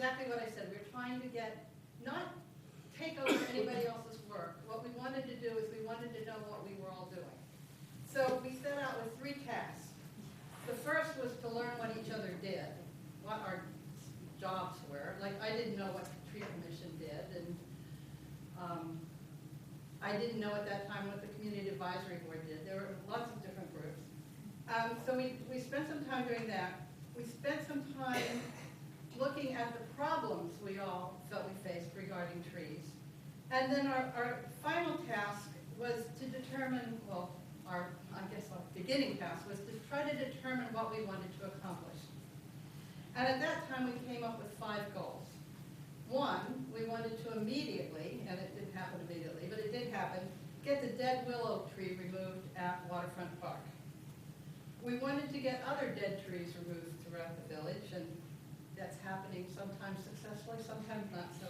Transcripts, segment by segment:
exactly what I said. We're trying to not take over anybody else's work. What we wanted to do is we wanted to know what we were all doing. So we set out with 3 tasks. The first was to learn what each other did, what our jobs were. Like, I didn't know what the tree commission did, and I didn't know at that time what the community advisory board did. There were lots of different groups. So we spent some time doing that. We spent some time looking at the problems we all felt we faced regarding trees. And then our final task was to determine, well, our beginning task was to try to determine what we wanted to accomplish. And at that time, we came up with 5 goals. 1, we wanted to immediately, and it didn't happen immediately, but it did happen, get the dead willow tree removed at Waterfront Park. We wanted to get other dead trees removed throughout the village, and that's happening sometimes successfully, sometimes not so.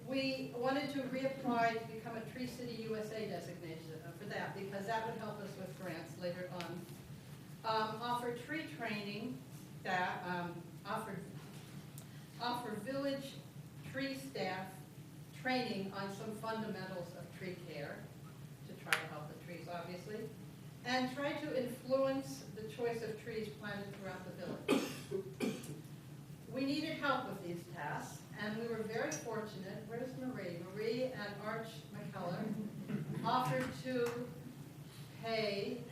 We wanted to reapply to become a Tree City USA designation for that, because that would help us with grants later on. Offer tree training, offer village tree staff training on some fundamentals of tree care to try to help the trees, obviously, and try to influence the choice of trees planted throughout the village. We needed help with these tasks, and we were very fortunate. Where's Marie? Marie and Arch McKellar offered to pay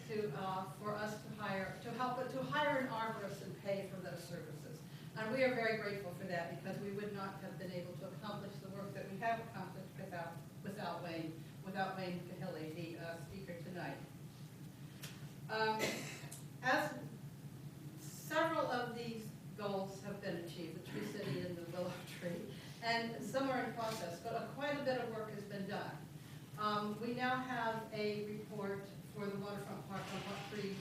for us to hire an arborist and pay for those services. And we are very grateful for that, because we would not have been able to accomplish the work that we have accomplished without Wayne Cahilly, the speaker tonight. As several of these goals have been achieved, the Tree City and the Willow Tree, and some are in process, but quite a bit of work has been done. We now have a report for the Waterfront Park on what trees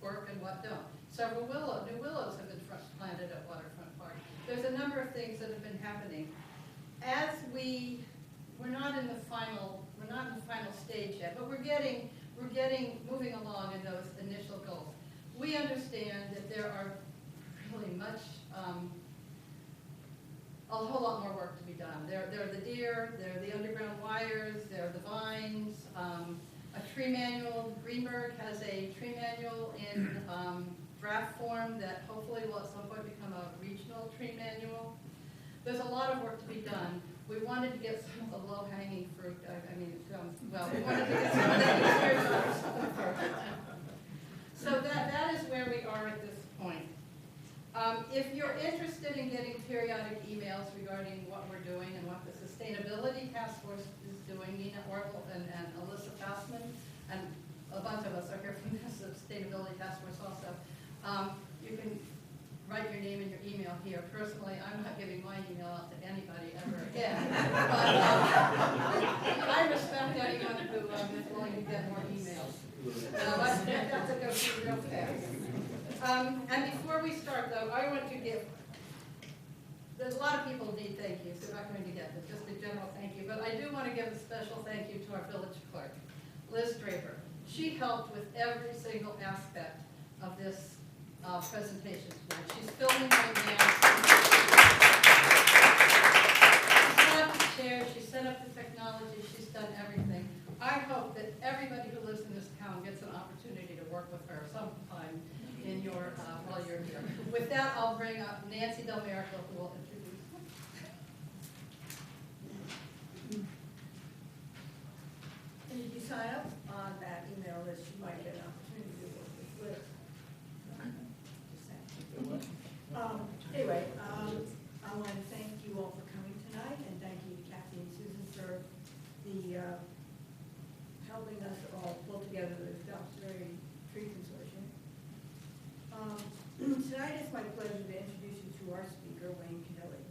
work and what don't. Several new willows have been planted at Waterfront Park. There's a number of things that have been happening. As we're not in the final stage yet, but we're moving along in those initial goals. We understand that there are really a whole lot more work to be done. There are the deer, there are the underground wires, there are the vines, a tree manual. Greenberg has a tree manual in draft form that hopefully will at some point become a regional tree manual. There's a lot of work to be done. We wanted to get some of the low-hanging fruit. We wanted to get some of that easier first. So that is where we are at this point. If you're interested in getting periodic emails regarding what we're doing and what the Sustainability Task Force is doing, Nina Orville and Alyssa Fassman, and a bunch of us are here from the Sustainability Task Force also, you can write your name and your email here. Personally, I'm not giving my email out to anybody ever again. But I respect anyone who is willing to get more emails. That's a go through real fast. And before we start, though, I want to give, there's a lot of people who need thank yous. They're not going to get this, just a general thank you. But I do want to give a special thank you to our village clerk, Liz Draper. She helped with every single aspect of this presentation tonight. She's filming right now. She set up the chairs, she set up the technology, she's done everything. I hope that everybody who lives in this town gets an opportunity to work with her sometime in your while you're here. With that, I'll bring up Nancy Del Merico, who will introduce. And if you sign up on that email list, you might get an opportunity to work with Liz. Anyway, I want to thank you all for coming tonight, and thank you to Kathy and Susan for the helping us all pull together the Doxbury Tree Consortium. Tonight it's my pleasure to introduce you to our speaker, Wayne Cahilly.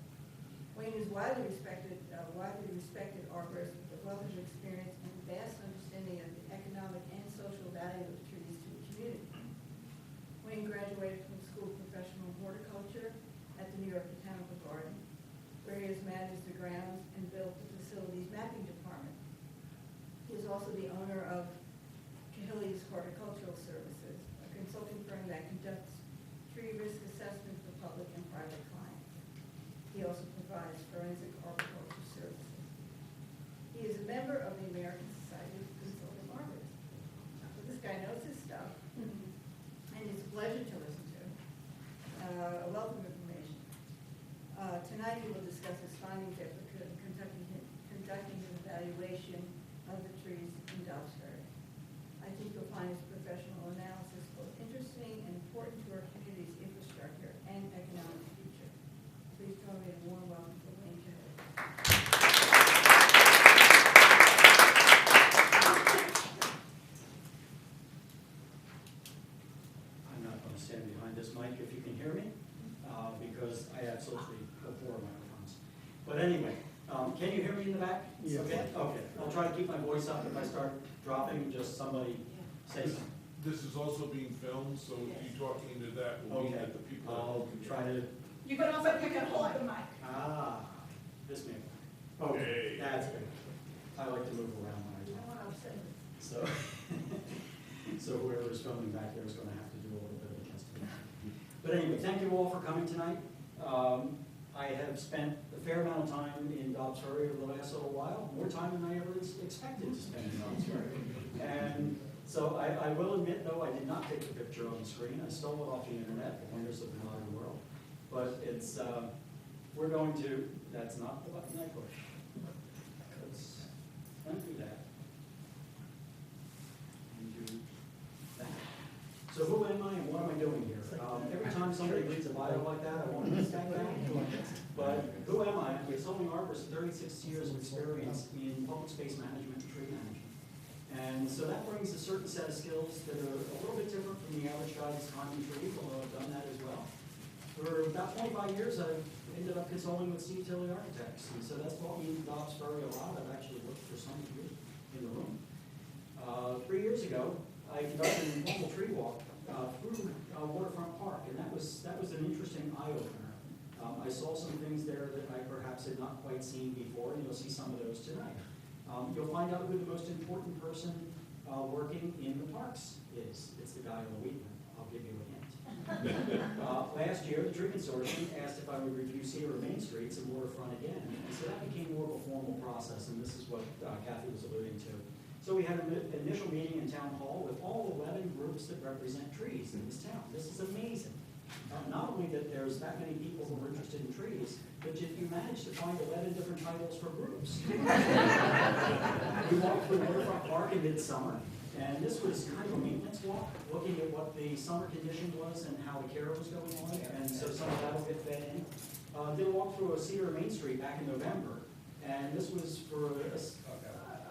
Wayne is widely respected arborist with a wealth of experience and vast understanding of the economic and social value of trees to the community. Wayne graduated from the School of Professional Horticulture at the New York Botanical Garden, where he has managed the grounds and built the facilities mapping department. He is also the owner of Cahilly's Horticultural Services, a consulting firm that conducts tree risk assessment for public and private clients. provides forensic arboriculture services. He is a member of the American Society of Consulting Arborists. So this guy knows his stuff, and it's a pleasure to listen to. A wealth of information. Tonight he will discuss his findings after conducting an evaluation of the trees in Dobbs Ferry. I think you'll find his professional analysis both interesting and important to our community's infrastructure and economic future. Please join me in a warm welcome to Wayne Kelly. I'm not going to stand behind this mic if you can hear me, because I absolutely abhor microphones. But anyway, can you hear me in the back? Yeah. Okay. Okay. I'll try to keep my voice up. If I start dropping, just somebody say something. This is also being filmed, so you talking into that will mean Okay. that the people. I'll try to. You can also pick up the mic. This may. Okay, Hey. that's good. I like to move around when I You talk. don't want to upset me. So, so whoever's filming back there is going to have to do a little bit of adjusting. But anyway, thank you all for coming tonight. I have spent a fair amount of time in Dobbs Ferry over the last little while, more time than I ever expected to spend in Dobbs Ferry. And so I will admit, though, I did not take the picture on the screen. I stole it off the internet, the wonders of the modern world. But it's, we're going to, that's not the button I push. Don't do that. And do that. So who am I and what am I doing here? Every time somebody reads a bio like that, I want to step down. But who am I? I'm a consulting arborist, 36 years of experience in public space management and tree management. And so that brings a certain set of skills that are a little bit different from the average guy that's climbing trees, although I've done that as well. For about 25 years, I've ended up consulting with Steve Tilley Architects, and so that's brought me to Dobbs Ferry a lot. I've actually worked for some of you in the room. 3 years ago, I conducted an informal tree walk through Waterfront Park, and that was an interesting eye-opener. I saw some things there that I perhaps had not quite seen before, and you'll see some of those tonight. You'll find out who the most important person working in the parks is. It's the guy on the weed. I'll give you a hint. Last year, the Tree Consortium asked if I would review Cedar and Main Streets and Waterfront again. And so that became more of a formal process, and this is what Kathy was alluding to. So we had an initial meeting in Town Hall with all 11 groups that represent trees in this town. This is amazing. Not only that there's that many people who are interested in trees, but if you manage to find 11 different titles for groups. We walked through Waterfront Park in midsummer, and this was kind of a maintenance walk, looking at what the summer condition was and how the care was going on, and so some of that will get fed in. Did a walk through a Cedar and Main Street back in November, and this was for,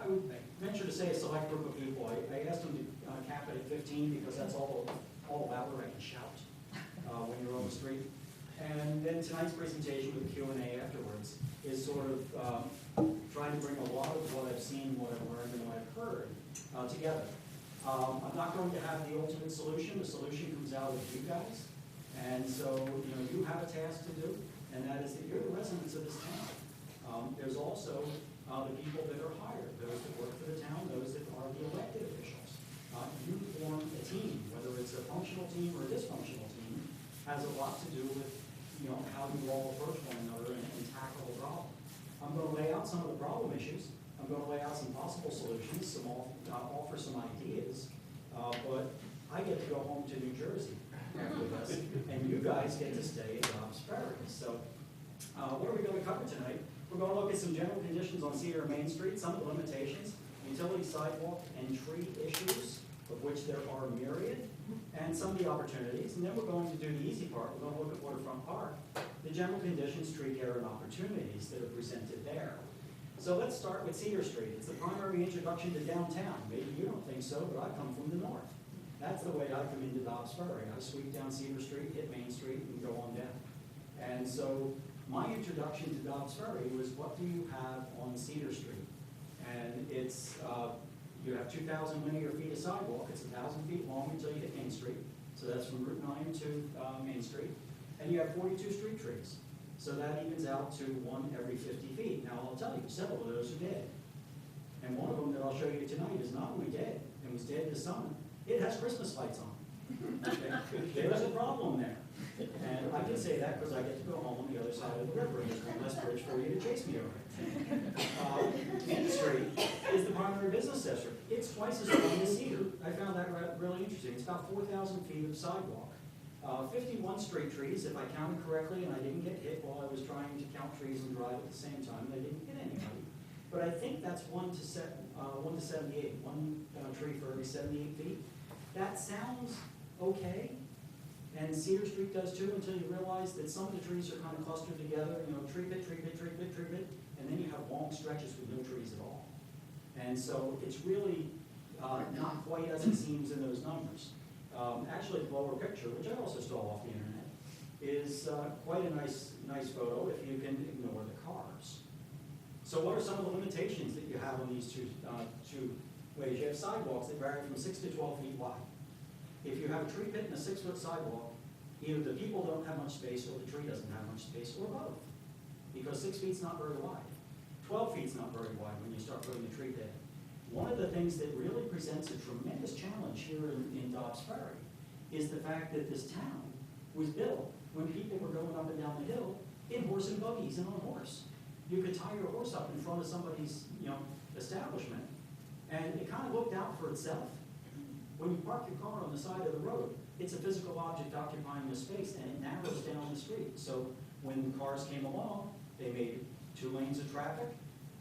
I would venture to say, a select group of people. I asked them to cap it at 15 because that's all about where I can shout when you're on the street. And then tonight's presentation with Q&A afterwards is sort of trying to bring a lot of what I've seen, what I've learned, and what I've heard together. I'm not going to have the ultimate solution. The solution comes out of you guys. And so, you have a task to do, and that is that you're the residents of this town. There's also the people that are hired, those that work for the town, those that are the elected officials. You form a team, whether it's a functional team or a dysfunctional team, has a lot to do with how you all approach one another and tackle the problem. I'm going to lay out some of the problem issues. I'm going to lay out some possible solutions, offer some ideas, but I get to go home to New Jersey with us, and you guys get to stay at Dobbs Ferry. So what are we going to cover tonight? We're going to look at some general conditions on Cedar and Main Street, some of the limitations, utility sidewalk and tree issues, of which there are myriad, and some of the opportunities. And then we're going to do the easy part. We're going to look at Waterfront Park, the general conditions, tree care, and opportunities that are presented there. So let's start with Cedar Street. It's the primary introduction to downtown. Maybe you don't think so, but I come from the north. That's the way I come into Dobbs Ferry. I sweep down Cedar Street, hit Main Street, and go on down. And so my introduction to Dobbs Ferry was, what do you have on Cedar Street? And it's, you have 2,000 linear feet of sidewalk. It's 1,000 feet long until you hit Main Street. So that's from Route 9 to Main Street. And you have 42 street trees. So that evens out to 1 every 50 feet. Now I'll tell you, several of those are dead. And one of them that I'll show you tonight is not only dead, and was dead this summer, it has Christmas lights on. Okay? There's a problem there. And I can say that because I get to go home on the other side of the river, and there's one less bridge takes me over. Main Street is the primary business district. It's twice as long as Cedar. I found that really interesting. It's about 4,000 feet of sidewalk. 51 straight trees, if I counted correctly, and I didn't get hit while I was trying to count trees and drive at the same time, and I didn't hit anybody. But I think that's 1 to 78, one tree for every 78 feet. That sounds okay, and Cedar Street does too, until you realize that some of the trees are kind of clustered together, you know, tree pit, tree pit, tree pit, tree pit, and then you have long stretches with no trees at all. And so it's really not quite as it seems in those numbers. Actually, the lower picture, which I also stole off the internet, is quite a nice photo if you can ignore the cars. So what are some of the limitations that you have on these two ways? You have sidewalks that vary from 6 to 12 feet wide. If you have a tree pit and a 6-foot sidewalk, either the people don't have much space or the tree doesn't have much space, or both. Because 6 feet's not very wide. 12 feet's not very wide when you start putting a tree pit. One of the things that really presents a tremendous challenge here in Dobbs Ferry is the fact that this town was built when people were going up and down the hill in horse and buggies and on horse. You could tie your horse up in front of somebody's, establishment, and it kind of looked out for itself. When you park your car on the side of the road, it's a physical object occupying the space, and it narrows down the street. So when cars came along, they made 2 lanes of traffic,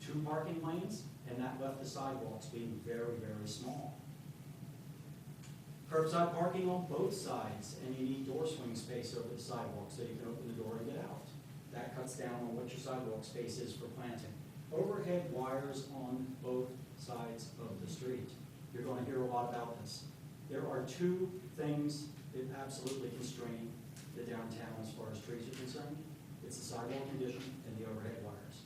2 parking lanes, and that left the sidewalks being very, very small. Curbside parking on both sides, and you need door swing space over the sidewalk so you can open the door and get out. That cuts down on what your sidewalk space is for planting. Overhead wires on both sides of the street. You're going to hear a lot about this. There are 2 things that absolutely constrain the downtown as far as trees are concerned. It's the sidewalk condition and the overhead wires.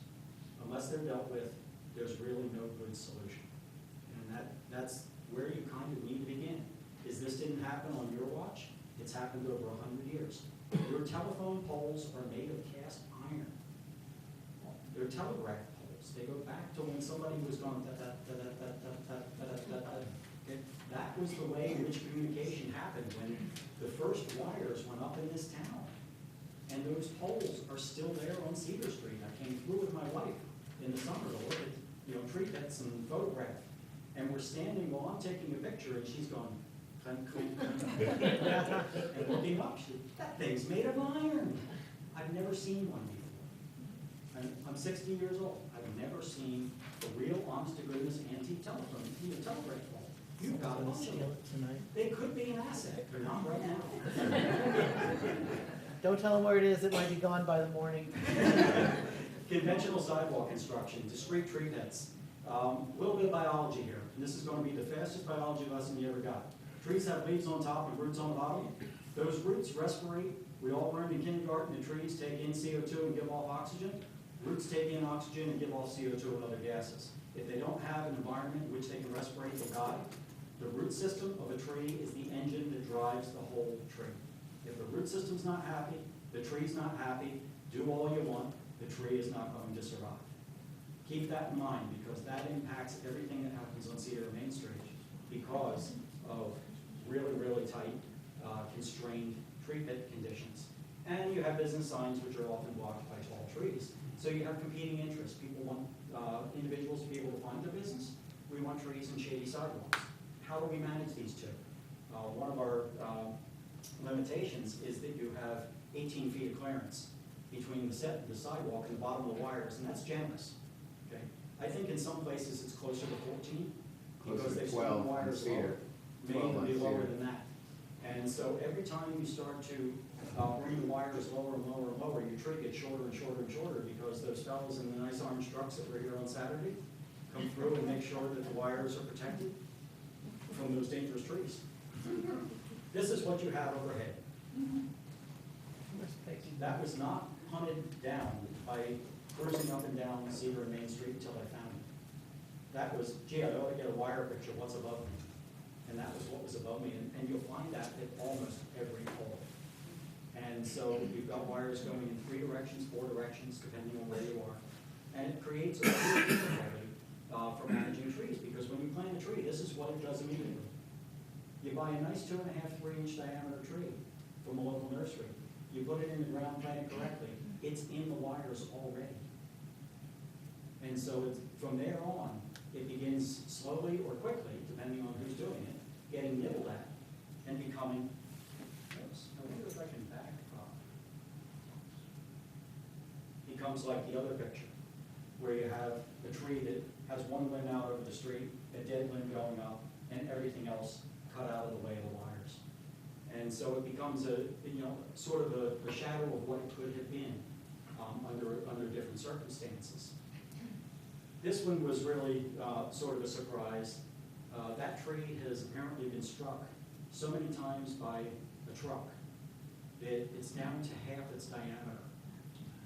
Unless they're dealt with, there's really no good solution. And that's where you kind of need to begin. Is this didn't happen on your watch? It's happened over 100 years. Your telephone poles are made of cast iron. They're telegraph poles. They go back to when somebody was going That was the way in which communication happened when the first wires went up in this town. And those poles are still there on Cedar Street. I came through with my wife in the summer to look at, tree pits and photograph. And we're standing while I'm taking a picture, and she's going, clink, clink, clink. And looking up, that thing's made of iron. I've never seen one before. I'm 60 years old. I've never seen a real, honest-to-goodness antique telephone, telegraph pole. You've got a bunch of them. They could be an asset, but not right now. Don't tell them where it is, it might be gone by the morning. Conventional sidewalk construction, discrete tree pits. A little bit of biology here. And this is going to be the fastest biology lesson you ever got. Trees have leaves on top and roots on the bottom. Those roots respirate. We all learned in kindergarten that trees take in CO2 and give off oxygen. Roots take in oxygen and give off CO2 and other gases. If they don't have an environment in which they can respirate, they die. The root system of a tree is the engine that drives the whole tree. If the root system's not happy, the tree's not happy, do all you want, the tree is not going to survive. Keep that in mind, because that impacts everything that happens on Cedar Main Street because of really, really tight, constrained tree pit conditions. And you have business signs which are often blocked by tall trees. So you have competing interests. People want individuals to be able to find their business. We want trees and shady sidewalks. How do we manage these two? One of our limitations is that you have 18 feet of clearance between the sidewalk and the bottom of the wires, and that's generous. Okay? I think in some places it's closer to 14 because they've swung the wires lower. May even be lower than that. And so every time you start to bring the wires lower and lower and lower, your tree gets shorter and shorter and shorter because those fellows in the nice orange trucks that were here on Saturday come through and make sure that the wires are protected from those dangerous trees. This is what you have overhead. That was not hunted down by cruising up and down Cedar and Main Street until I found it. That was, gee, I ought to get a wire picture of what's above me. And that was what was above me. And you'll find that at almost every pole. And so you've got wires going in 3 directions, 4 directions, depending on where you are. And it creates a real difficulty for managing trees, because when you plant a tree, this is what it does immediately. You buy a nice 2.5, 3-inch diameter tree from a local nursery. You put it in the ground, plant it correctly. It's in the wires already. And so from there on, it begins slowly or quickly, depending on who's doing it, getting nibbled at and becoming, oops, I wonder if I can back up. Becomes like the other picture, where you have a tree that has one limb out over the street, a dead limb going up, and everything else cut out of the way of the wires. And so it becomes sort of a shadow of what it could have been under different circumstances. This one was really sort of a surprise. That tree has apparently been struck so many times by a truck that it's down to half its diameter.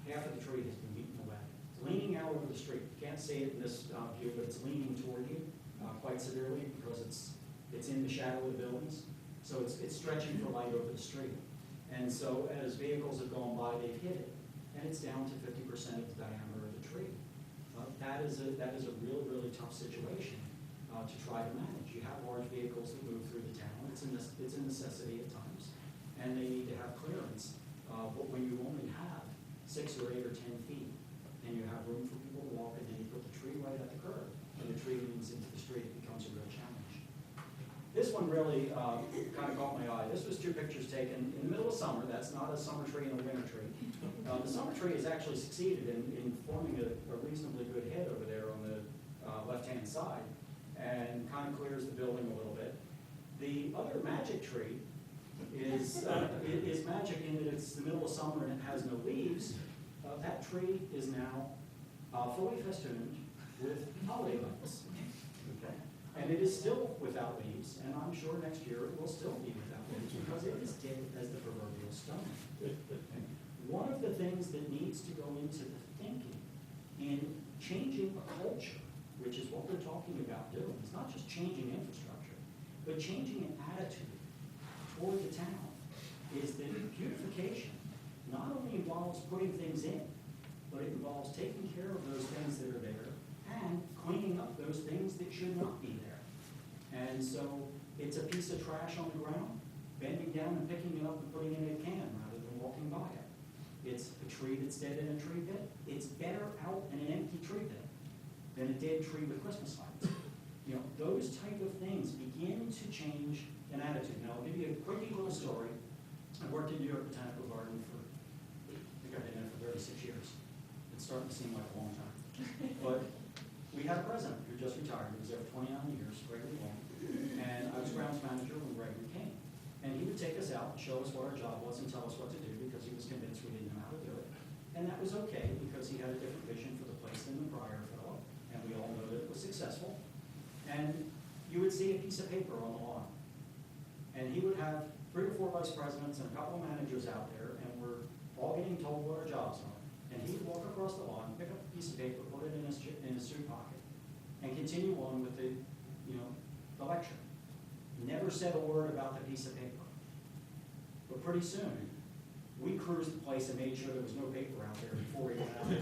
Half of the tree has been beaten away. It's leaning out over the street. You can't see it in this view, but it's leaning toward you quite severely because it's in the shadow of the buildings. So it's stretching for light over the street. And so as vehicles have gone by, they've hit it. And it's down to 50% of the diameter of the tree. That is a really, really tough situation to try to manage. You have large vehicles that move through the town. It's a necessity at times. And they need to have clearance. But when you only have 6 or 8 or 10 feet, and you have room for people to walk, and then you put the tree right at the curb, and the tree leans into the street, it becomes a real challenge. This one really kind of caught my eye. This was 2 pictures taken in the middle of summer. That's not a summer tree and a winter tree. The summer tree has actually succeeded in forming a reasonably good head over there on the left-hand side, and kind of clears the building a little bit. The other magic tree is magic in that it's the middle of summer and it has no leaves. That tree is now fully festooned with holiday lights. Okay. And it is still without leaves, and I'm sure next year it will still be without leaves because it is dead as the proverbial stone. Okay. One of the things that needs to go into the thinking in changing a culture, which is what we're talking about doing, it's not just changing infrastructure, but changing an attitude toward the town, is that beautification not only involves putting things in, but it involves taking care of those things that are there and cleaning up those things that should not be there. And so it's a piece of trash on the ground, bending down and picking it up and putting it in a can rather than walking by it. It's a tree that's dead in a tree pit. It's better out in an empty tree pit than a dead tree with Christmas lights. You know, those type of things begin to change an attitude. Now, I'll give you a quickie little story. I worked in New York Botanical Garden for, I think I've been there for 36 years. It's starting to seem like a long time. But we had a president who just retired. He was there for 29 years, Gregory Long. And I was grounds manager when Gregory came. And he would take us out and show us what our job was and tell us what to do because he was convinced we didn't know how to do it. And that was okay because he had a different vision for the place than the prior fellow. And we all know that it was successful. And you would see a piece of paper on the lawn. And he would have 3 or 4 vice presidents and a couple of managers out there, and we're all getting told what our jobs are. And he'd walk across the lawn, pick up a piece of paper, put it in his suit pocket, and continue on with the lecture. Never said a word about the piece of paper. But pretty soon, we cruised the place and made sure there was no paper out there before he went out there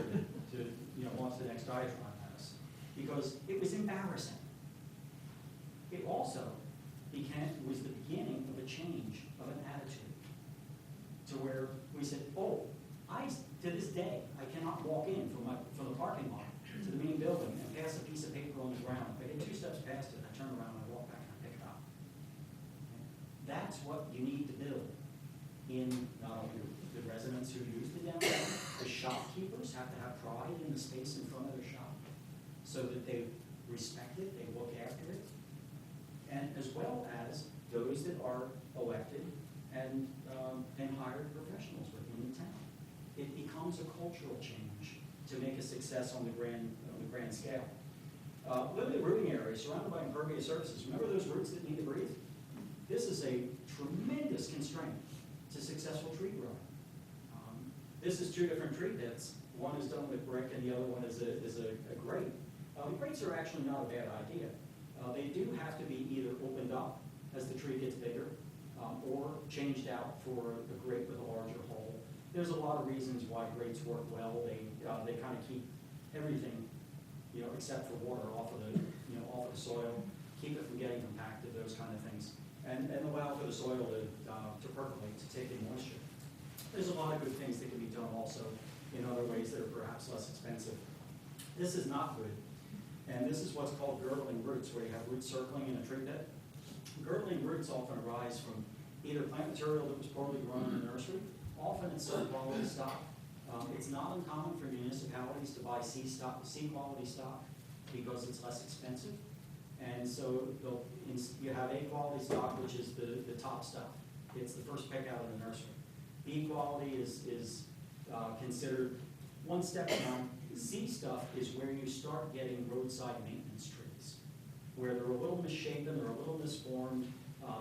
to launch the next diatribe at us. Because it was embarrassing. It also was the beginning of a change of an attitude to where we said, to this day, I cannot walk in from the parking lot to the main building and pass a piece of paper on the ground. If I get 2 steps past it, I turn around and I walk back and I pick it up. That's what you need to build in not only the residents who use the downtown, the shopkeepers have to have pride in the space in front of their shop so that they respect it, they look after it, and as well as those that are elected and hired professionals within the town. It becomes a cultural change to make a success on the grand scale. Limited rooting area surrounded by impervious surfaces. Remember those roots that need to breathe? This is a tremendous constraint to successful tree growing. This is 2 different tree pits. One is done with brick and the other one is a grate. The grates are actually not a bad idea. They do have to be either opened up as the tree gets bigger or changed out for a grate with a larger hole. There's a lot of reasons why grates work well. They kind of keep everything, except for water off of the soil, keep it from getting compacted, those kind of things, and allow for the soil to percolate, to take in moisture. There's a lot of good things that can be done also in other ways that are perhaps less expensive. This is not good. And this is what's called girdling roots, where you have roots circling in a tree pit. Girdling roots often arise from either plant material that was poorly grown in the nursery. Often it's quality stock. It's not uncommon for municipalities to buy C quality stock because it's less expensive. And so you have A quality stock, which is the top stuff. It's the first pick out of the nursery. B quality is considered one step down. C stuff is where you start getting roadside maintenance trees, where they're a little misshapen, they're a little misformed.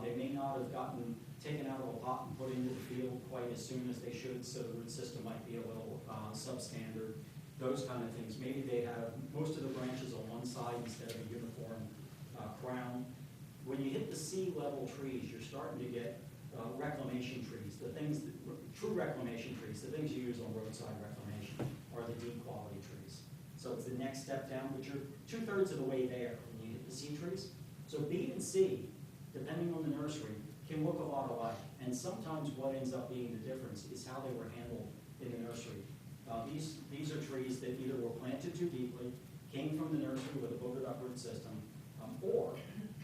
They may not have gotten taken out of a pot and put into the field quite as soon as they should, so the root system might be a little substandard, those kind of things. Maybe they have most of the branches on one side instead of a uniform crown. When you hit the C-level trees, you're starting to get reclamation trees, true reclamation trees, the things you use on roadside reclamation are the D quality trees. So it's the next step down, but you're 2/3 of the way there when you hit the C trees. So B and C, depending on the nursery, can look a lot alike. And sometimes what ends up being the difference is how they were handled in the nursery. These are trees that either were planted too deeply, came from the nursery with a boogered up root system, or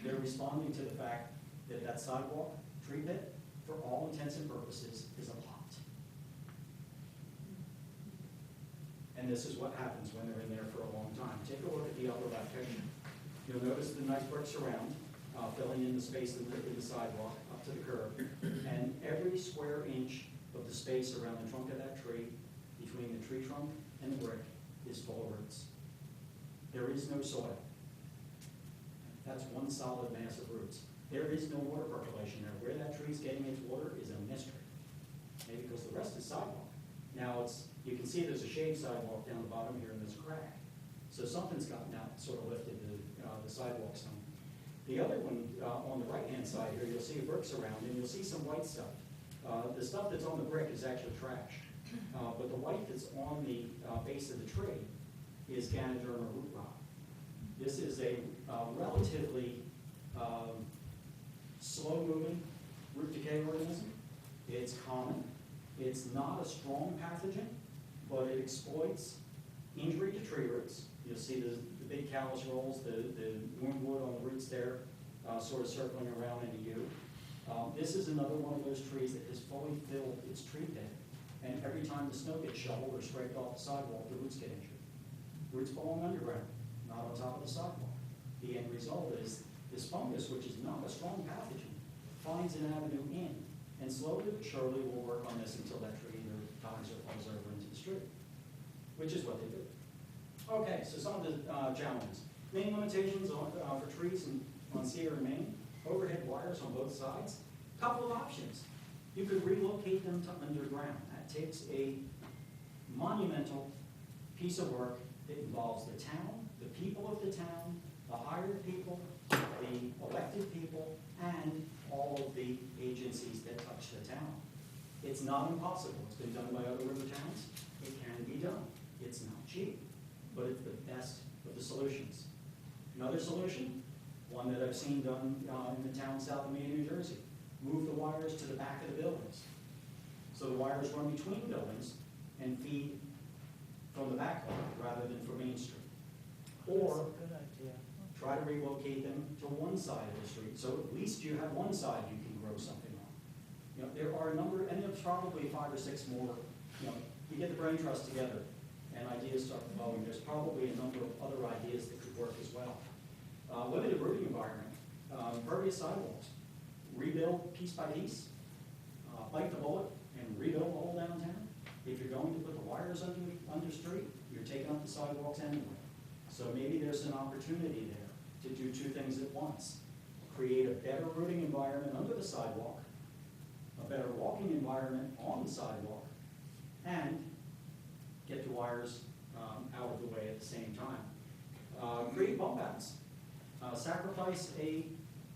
they're responding to the fact that that sidewalk tree pit, for all intents and purposes, is a pot. And this is what happens when they're in there for a long time. Take a look at the upper left picture. You'll notice the nice bricks around, filling in the space in the sidewalk up to the curb. And every square inch of the space around the trunk of that tree, between the tree trunk and the brick, is full of roots. There is no soil. That's one solid mass of roots. There is no water percolation there. Where that tree's getting its water is a mystery. Maybe because the rest is sidewalk. Now you can see there's a shaved sidewalk down the bottom here and there's a crack. So something's gotten out, sort of lifted the sidewalk some. The other one, on the right-hand side here, you'll see bricks around and you'll see some white stuff. The stuff that's on the brick is actually trash. But the white that's on the base of the tree is Ganoderma root rot. This is a relatively slow-moving root decay organism. It's common. It's not a strong pathogen, but it exploits injury to tree roots. You'll see the big callus rolls, the wound wood on the roots there, sort of circling around in a U. This is another one of those trees that has fully filled its tree pit, and every time the snow gets shoveled or scraped off the sidewalk, the roots get injured. Roots belong underground, not on top of the sidewalk. The end result is this fungus, which is not a strong pathogen, finds an avenue in, and slowly but surely will work on this until that tree either dies or falls over into the street, which is what they do. Okay, so some of the challenges. Main limitations for trees on cedar and Maine: overhead wires on both sides. Couple of options. You could relocate them to underground. That takes a monumental piece of work that involves the town, the people of the town, the hired people, the elected people, and all of the agencies that touch the town. It's not impossible. It's been done by other river towns. It can be done. It's not cheap, but it's the best of the solutions. Another solution, one that I've seen done in the town south of me in New Jersey: move the wires to the back of the buildings. So the wires run between buildings and feed from the back rather than from Main Street. Or That's a good idea. try to relocate them to one side of the street, so at least you have one side you can grow something on. You know, there are a number, and there's probably 5 or 6 more. You know, you get the brain trust together, and ideas start flowing. There's probably a number of other ideas that could work as well. Limited rooting environment, impervious sidewalks, rebuild piece by piece, bite the bullet, and rebuild the whole downtown. If you're going to put the wires under street, you're taking up the sidewalks anyway. So maybe there's an opportunity there to do 2 things at once: create a better rooting environment under the sidewalk, a better walking environment on the sidewalk, and get the wires out of the way at the same time. Create bump outs. Sacrifice a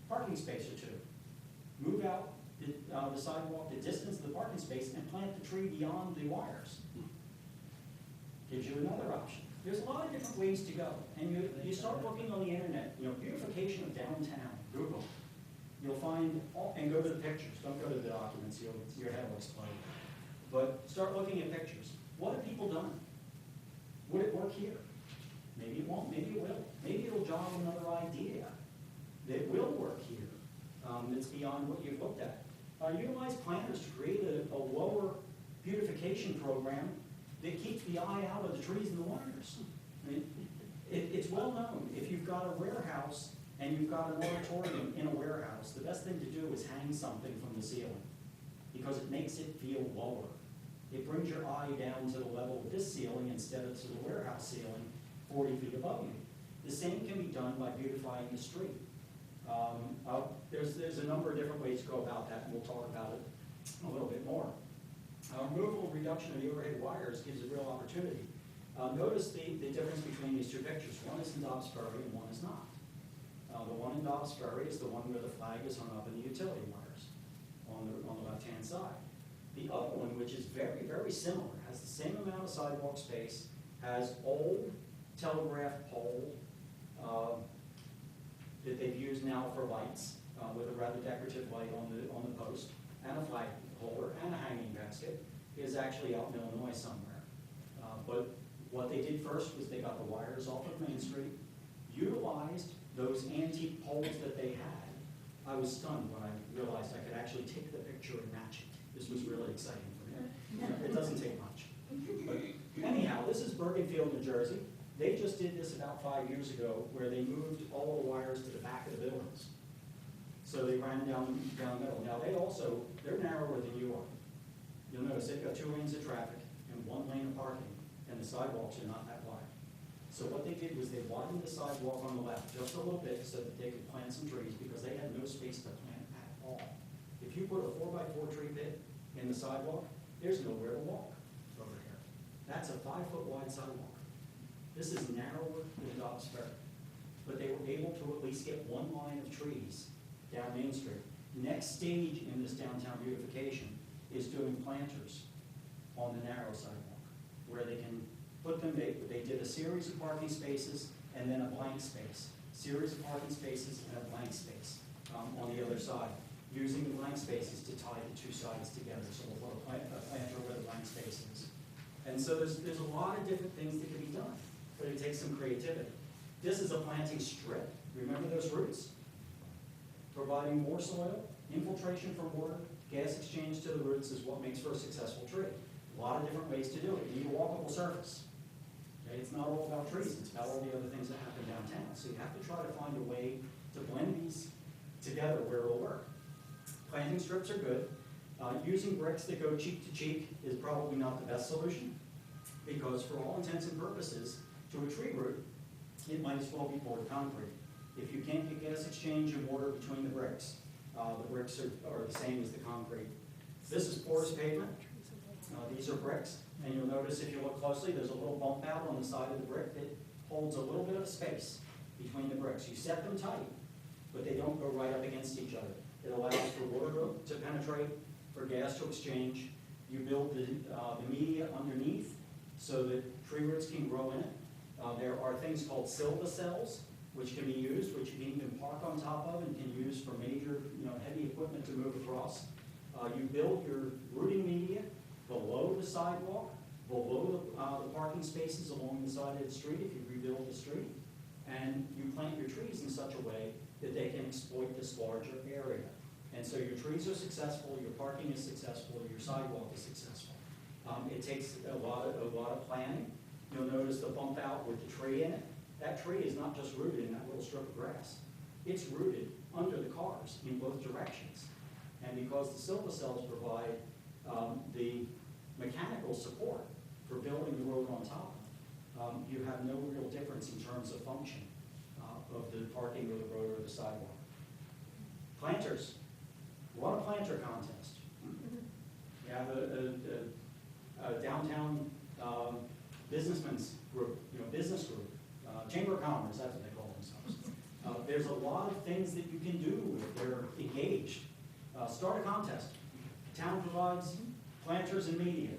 parking space or 2. Move out the sidewalk, the distance of the parking space, and plant the tree beyond the wires. Gives you another option. There's a lot of different ways to go, and you start looking on the internet. You know, beautification of downtown. Google. You'll find and go to the pictures. Don't go to the documents. Your head will explode. But start looking at pictures. What have people done? Would it work here? Maybe it won't, maybe it will. Maybe it'll jog another idea that will work here, that's beyond what you've looked at. Utilize planters to create a lower beautification program that keeps the eye out of the trees in the winters. I mean, it's well known, if you've got a warehouse and you've got an auditorium in a warehouse, the best thing to do is hang something from the ceiling, because it makes it feel lower. It brings your eye down to the level of this ceiling instead of to the warehouse ceiling 40 feet above you. The same can be done by beautifying the street. There's a number of different ways to go about that, and we'll talk about it a little bit more. Removal and reduction of the overhead wires gives a real opportunity. Notice the difference between these two pictures. One is in Dobbs Ferry and one is not. The one in Dobbs Ferry is the one where the flag is hung up in the utility wires on the left-hand side. The other one, which is very, very similar, has the same amount of sidewalk space, has old telegraph pole that they've used now for lights, with a rather decorative light on the post, and a flag holder, and a hanging basket, is actually out in Illinois somewhere. But what they did first was they got the wires off of Main Street, utilized those antique poles that they had. I was stunned when I realized I could actually take the picture and match it. This was really exciting for me. It doesn't take much. But anyhow, this is Bergenfield, New Jersey. They just did this about 5 years ago, where they moved all the wires to the back of the buildings. So they ran down the middle. Now they're narrower than you are. You'll notice they've got 2 lanes of traffic and 1 lane of parking, and the sidewalks are not that wide. So what they did was they widened the sidewalk on the left just a little bit so that they could plant some trees, because they had no space to plant at all. If you put a 4x4 tree pit in the sidewalk, there's nowhere to walk over here. That's a 5-foot wide sidewalk. This is narrower than Dobbs Ferry, but they were able to at least get 1 line of trees down Main Street. Next stage in this downtown beautification is doing planters on the narrow sidewalk, where they can put them, they did a series of parking spaces and then a blank space. Series of parking spaces and a blank space on the other side, using the blank spaces to tie the 2 sides together. So we'll put a planter where the blank space is. And so there's a lot of different things that can be done, but it takes some creativity. This is a planting strip. Remember those roots? Providing more soil, infiltration from water, gas exchange to the roots is what makes for a successful tree. A lot of different ways to do it. You need a walkable surface. Okay? It's not all about trees, it's about all the other things that happen downtown. So you have to try to find a way to blend these together where it'll work. Planting strips are good. Using bricks that go cheek to cheek is probably not the best solution, because for all intents and purposes, to a tree root, it might as well be poured concrete. If you can't get gas exchange and water between the bricks are the same as the concrete. This is porous pavement. These are bricks, and you'll notice if you look closely, there's a little bump out on the side of the brick that holds a little bit of space between the bricks. You set them tight, but they don't go right up against each other. It allows for water to penetrate, for gas to exchange. You build the media underneath so that tree roots can grow in it. There are things called silva cells, which can be used, which you can even park on top of and can use for major, heavy equipment to move across. You build your rooting media below the sidewalk, below the parking spaces along the side of the street if you rebuild the street, and you plant your trees in such a way that they can exploit this larger area. And so your trees are successful, your parking is successful, your sidewalk is successful. It takes a lot of planning. You'll notice the bump out with the tree in it. That tree is not just rooted in that little strip of grass. It's rooted under the cars in both directions. And because the silva cells provide the mechanical support for building the road on top, you have no real difference in terms of function of the parking or the road or the sidewalk. Planters. Run a planter contest. You have a downtown businessmen's group, business group, Chamber of Commerce, that's what they call themselves. There's a lot of things that you can do if they're engaged. Start a contest. Town provides planters and media.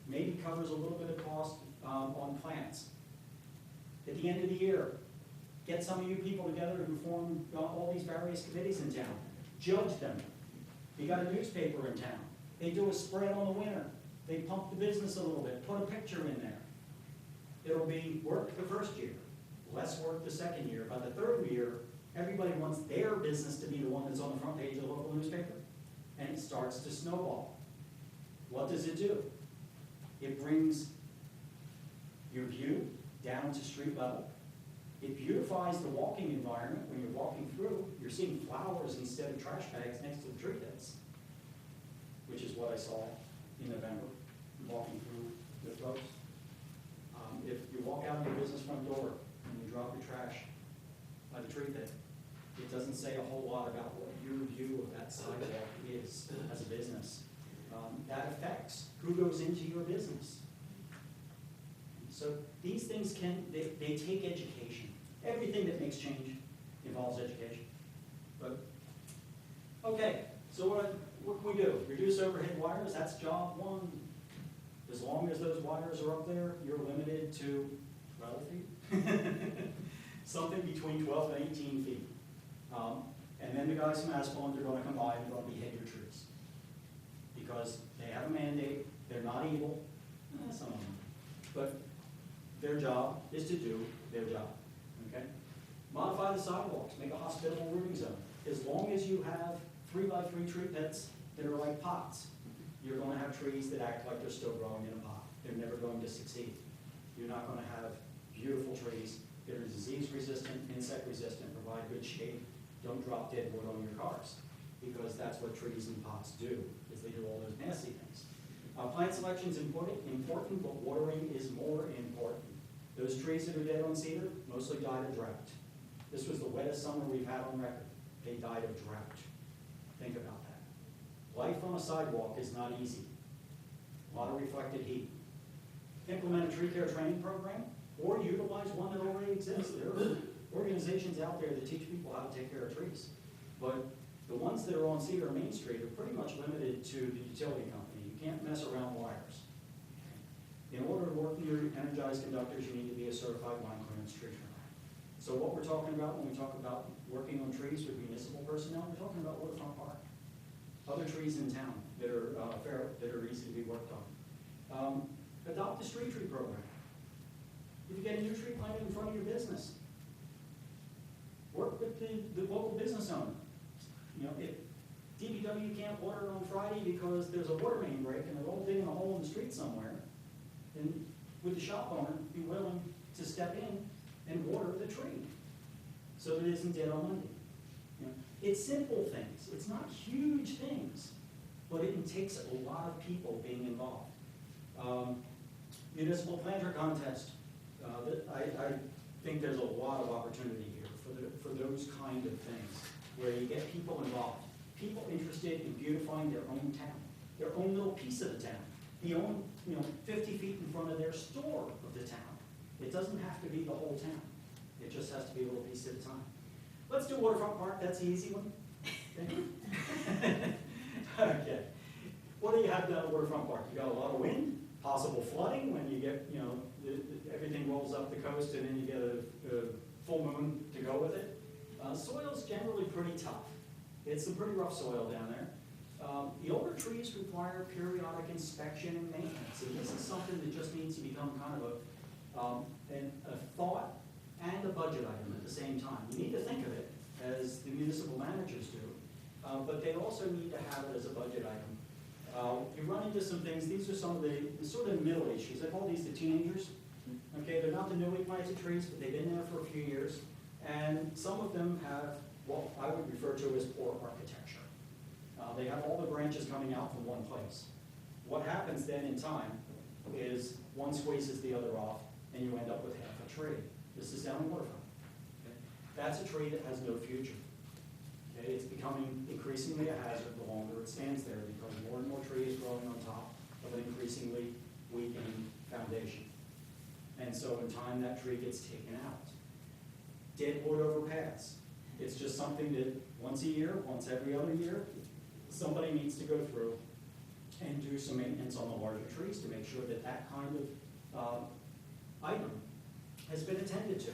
Maybe covers a little bit of cost on plants. At the end of the year, get some of you people together who form all these various committees in town. Judge them. You got a newspaper in town. They do a spread on the winner. They pump the business a little bit, put a picture in there. It'll be work the first year. less work the second year. By the third year, everybody wants their business to be the one that's on the front page of the local newspaper. And it starts to snowball. What does it do? It brings your view down to street level. It beautifies the walking environment. When you're walking through, you're seeing flowers instead of trash bags next to the tree pits, which is what I saw in November, walking through with folks. If you walk out of your business front door and you drop your trash by the tree pit, it doesn't say a whole lot about what your view of that sidewalk is as a business. That affects who goes into your business. So these things they take education. Everything that makes change involves education. But, okay, so what can we do? Reduce overhead wires, that's job one. As long as those wires are up there, you're limited to 12 feet? Something between 12 and 18 feet. And then the guys from Asplund are going to come by and they're going to behead your trees. Because they have a mandate, they're not evil, some of them. But their job is to do their job, okay? Modify the sidewalks, make a hospitable rooting zone. As long as you have 3x3 tree pits that are like pots, you're going to have trees that act like they're still growing in a pot. They're never going to succeed. You're not going to have beautiful trees that are disease resistant, insect resistant, provide good shade, don't drop dead wood on your cars, because that's what trees in pots do, is they do all those nasty things. Plant selection is important, but watering is more important. Those trees that are dead on cedar mostly died of drought. This was the wettest summer we've had on record. They died of drought. Think about that. Life on a sidewalk is not easy. A lot of reflected heat. Implement a tree care training program, or utilize one that already exists. There are organizations out there that teach people how to take care of trees. But the ones that are on Cedar Main Street are pretty much limited to the utility company. You can't mess around wires. In order to work near energized conductors, you need to be a certified line clearance tree trimmer. So what we're talking about when we talk about working on trees with municipal personnel, we're talking about Waterfront Park. Other trees in town that are easy to be worked on. Adopt the street tree program. If you get a new tree planted in front of your business, work with the local business owner. You know, if DPW can't water on Friday because there's a water main break and they're all digging a hole in the street somewhere, then would the shop owner be willing to step in and water the tree so that it isn't dead on Monday? You know, it's simple things. It's not huge things, but it takes a lot of people being involved. Municipal planter contest. I think there's a lot of opportunity here for those kind of things where you get people involved, people interested in beautifying their own town, their own little piece of the town, the own 50 feet in front of their store of the town. It doesn't have to be the whole town. It just has to be a little piece at a time. Let's do Waterfront Park. That's the easy one. Okay. What do you have down at Waterfront Park? You got a lot of wind, possible flooding when you get, everything rolls up the coast and then you get a full moon to go with it. Soil's generally pretty tough. It's some pretty rough soil down there. The older trees require periodic inspection and maintenance, and this is something that just needs to become kind of a thought and a budget item at the same time. You need to think of it as the municipal managers do, but they also need to have it as a budget item. You run into some things. These are some of the sort of middle-aged trees. I call these the teenagers. Okay, they're not the newly planted trees, but they've been there for a few years. And some of them have what I would refer to as poor architecture. They have all the branches coming out from one place. What happens then in time is one squeezes the other off, and you end up with half a tree. This is down in Waterfront. Okay? That's a tree that has no future. Okay? It's becoming increasingly a hazard the longer it stands there because more and more trees growing on top of an increasingly weakening foundation. And so in time, that tree gets taken out. Dead wood over paths. It's just something that once a year, once every other year, somebody needs to go through and do some maintenance on the larger trees to make sure that that kind of item has been attended to.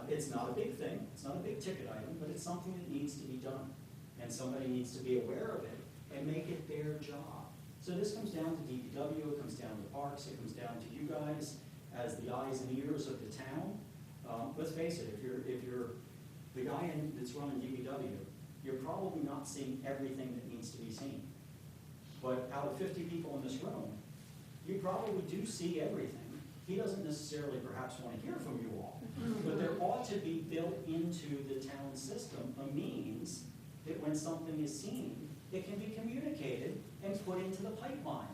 It's not a big thing, it's not a big ticket item, but it's something that needs to be done. And somebody needs to be aware of it and make it their job. So this comes down to DPW, it comes down to parks, it comes down to you guys as the eyes and ears of the town. let's face it, if you're the guy that's running DPW, you're probably not seeing everything that needs to be seen. But out of 50 people in this room, you probably do see everything. He doesn't necessarily perhaps want to hear from you all, but there ought to be built into the town system a means that when something is seen, it can be communicated and put into the pipeline.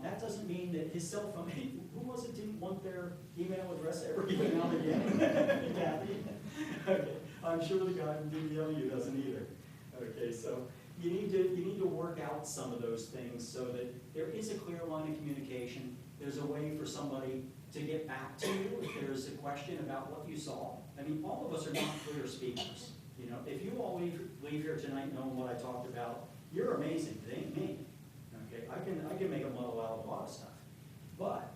That doesn't mean that his cell phone, who was it didn't want their email address ever given out again? Kathy? Okay. I'm sure the guy from DPW doesn't either. Okay, so you need to work out some of those things so that there is a clear line of communication. There's a way for somebody to get back to you if there's a question about what you saw. I mean, all of us are not clear speakers. You know, if you all leave here tonight knowing what I talked about, you're amazing. It ain't me. Okay, I can make a muddle out of a lot of stuff. But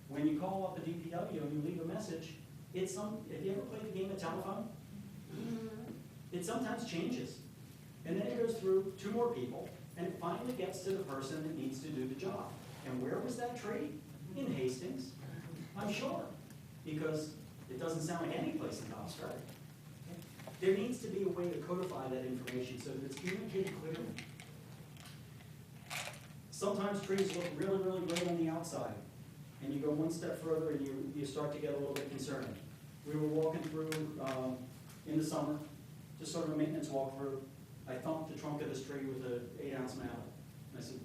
when you call up the DPW and you leave a message, have you ever played the game of telephone? It sometimes changes. And then it goes through 2 more people, and it finally gets to the person that needs to do the job. And where was that tree? In Hastings, I'm sure, because it doesn't sound like any place in Dobbs Ferry. There needs to be a way to codify that information so that it's communicated clearly. Sometimes trees look really, really great on the outside, and you go one step further and you start to get a little bit concerned. We were walking through in the summer, just sort of a maintenance walkthrough. I thumped the trunk of this tree with an 8-ounce mallet. And I said,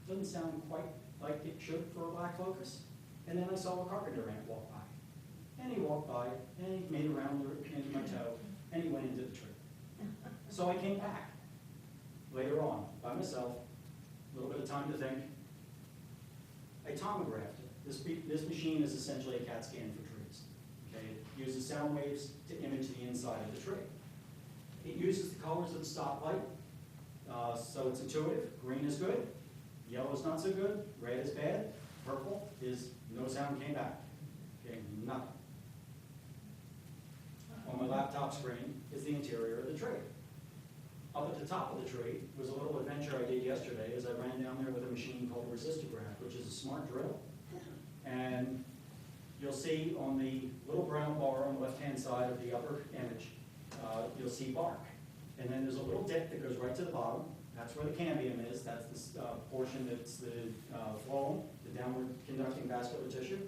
doesn't sound quite like it should for a black locust. And then I saw a carpenter ant walk by. And he walked by, and he made a round into my toe, and he went into the tree. So I came back later on by myself, a little bit of time to think. I tomographed it. This machine is essentially a CAT scan for trees. Okay? It uses sound waves to image the inside of the tree. It uses the colors of the stoplight, so it's intuitive. Green is good, yellow is not so good, red is bad, purple is no sound came back. Okay, nothing. On my laptop screen is the interior of the tree. Up at the top of the tree was a little adventure I did yesterday as I ran down there with a machine called a resistograph, which is a smart drill. And you'll see on the little brown bar on the left-hand side of the upper image, you'll see bark. And then there's a little dip that goes right to the bottom. That's where the cambium is. That's the portion that's the phloem, the downward conducting vascular tissue,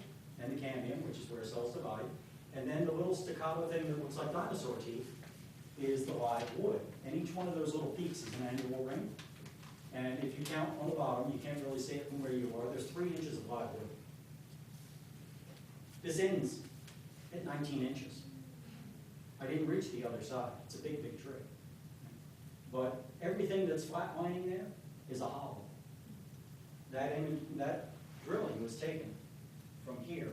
and the cambium, which is where cells divide. And then the little staccato thing that looks like dinosaur teeth is the live wood. And each one of those little peaks is an annual ring. And if you count on the bottom, you can't really see it from where you are, there's 3 inches of live wood. This ends at 19 inches. I didn't reach the other side. It's a big, big tree. But everything that's flatlining there is a hollow. That drilling was taken from here,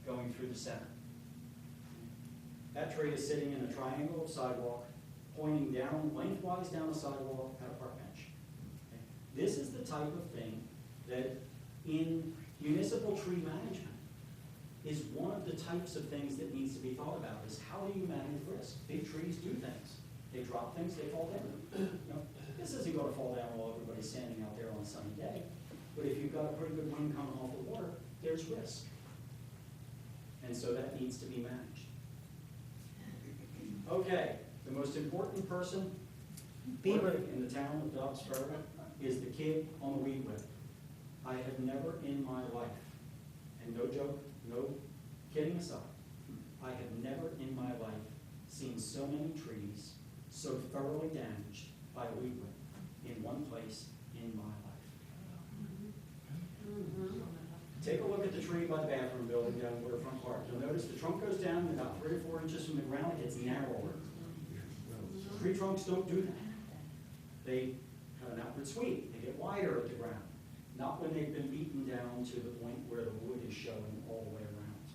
going through the center. That tree is sitting in a triangle of sidewalk, pointing down, lengthwise down the sidewalk at a park bench. Okay? This is the type of thing that in municipal tree management is one of the types of things that needs to be thought about, is how do you manage risk? Big trees do things. They drop things, they fall down. You know, this isn't going to fall down while everybody's standing out there on a sunny day, but if you've got a pretty good wind coming off the water, there's risk. And so that needs to be managed. Okay, the most important person working in the town of Dobbs Ferry is the kid on the weed whip. I have never in my life, and no joke, no kidding aside, I have never in my life seen so many trees so thoroughly damaged by a weed whip in one place in my life. Take a look at the tree by the bathroom building down in Waterfront Park. You'll notice the trunk goes down about 3 or 4 inches from the ground. It gets narrower. Tree trunks don't do that. They have an outward sweep. They get wider at the ground. Not when they've been beaten down to the point where the wood is showing all the way around.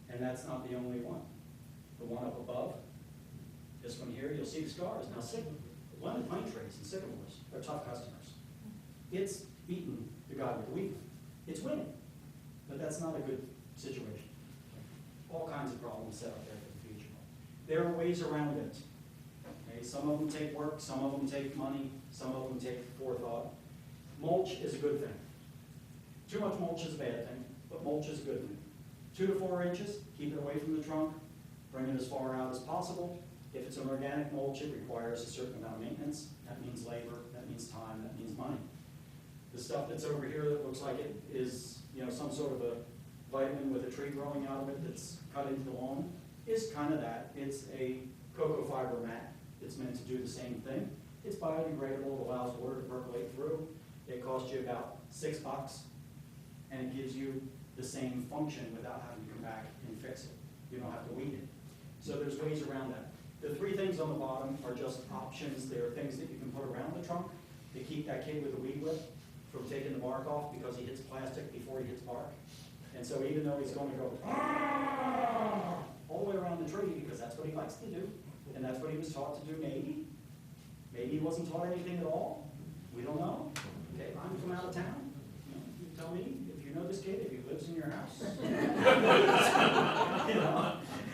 And that's not the only one. The one up above, this one here, you'll see the scars. Now, lemon pine trees and sycamores are tough customers. It's beaten the guy with the weed. It's winning. But that's not a good situation. All kinds of problems set up there for the future. There are ways around it. Okay? Some of them take work, some of them take money, some of them take forethought. Mulch is a good thing. Too much mulch is a bad thing, but mulch is a good thing. 2 to 4 inches, keep it away from the trunk, bring it as far out as possible. If it's an organic mulch, it requires a certain amount of maintenance. That means labor, that means time, that means money. The stuff that's over here that looks like it is, some sort of a vitamin with a tree growing out of it that's cut into the lawn is kind of that. It's a cocoa fiber mat. It's meant to do the same thing. It's biodegradable, it allows water to percolate through. It costs you about $6, and it gives you the same function without having to come back and fix it. You don't have to weed it. So there's ways around that. The 3 things on the bottom are just options. They are things that you can put around the trunk to keep that kid with a weed whip from taking the bark off because he hits plastic before he hits bark. And so even though he's going to go all the way around the tree because that's what he likes to do, and that's what he was taught to do maybe. Maybe he wasn't taught anything at all. We don't know. Okay, I'm from out of town. You tell me if you know this kid, if he lives in your house.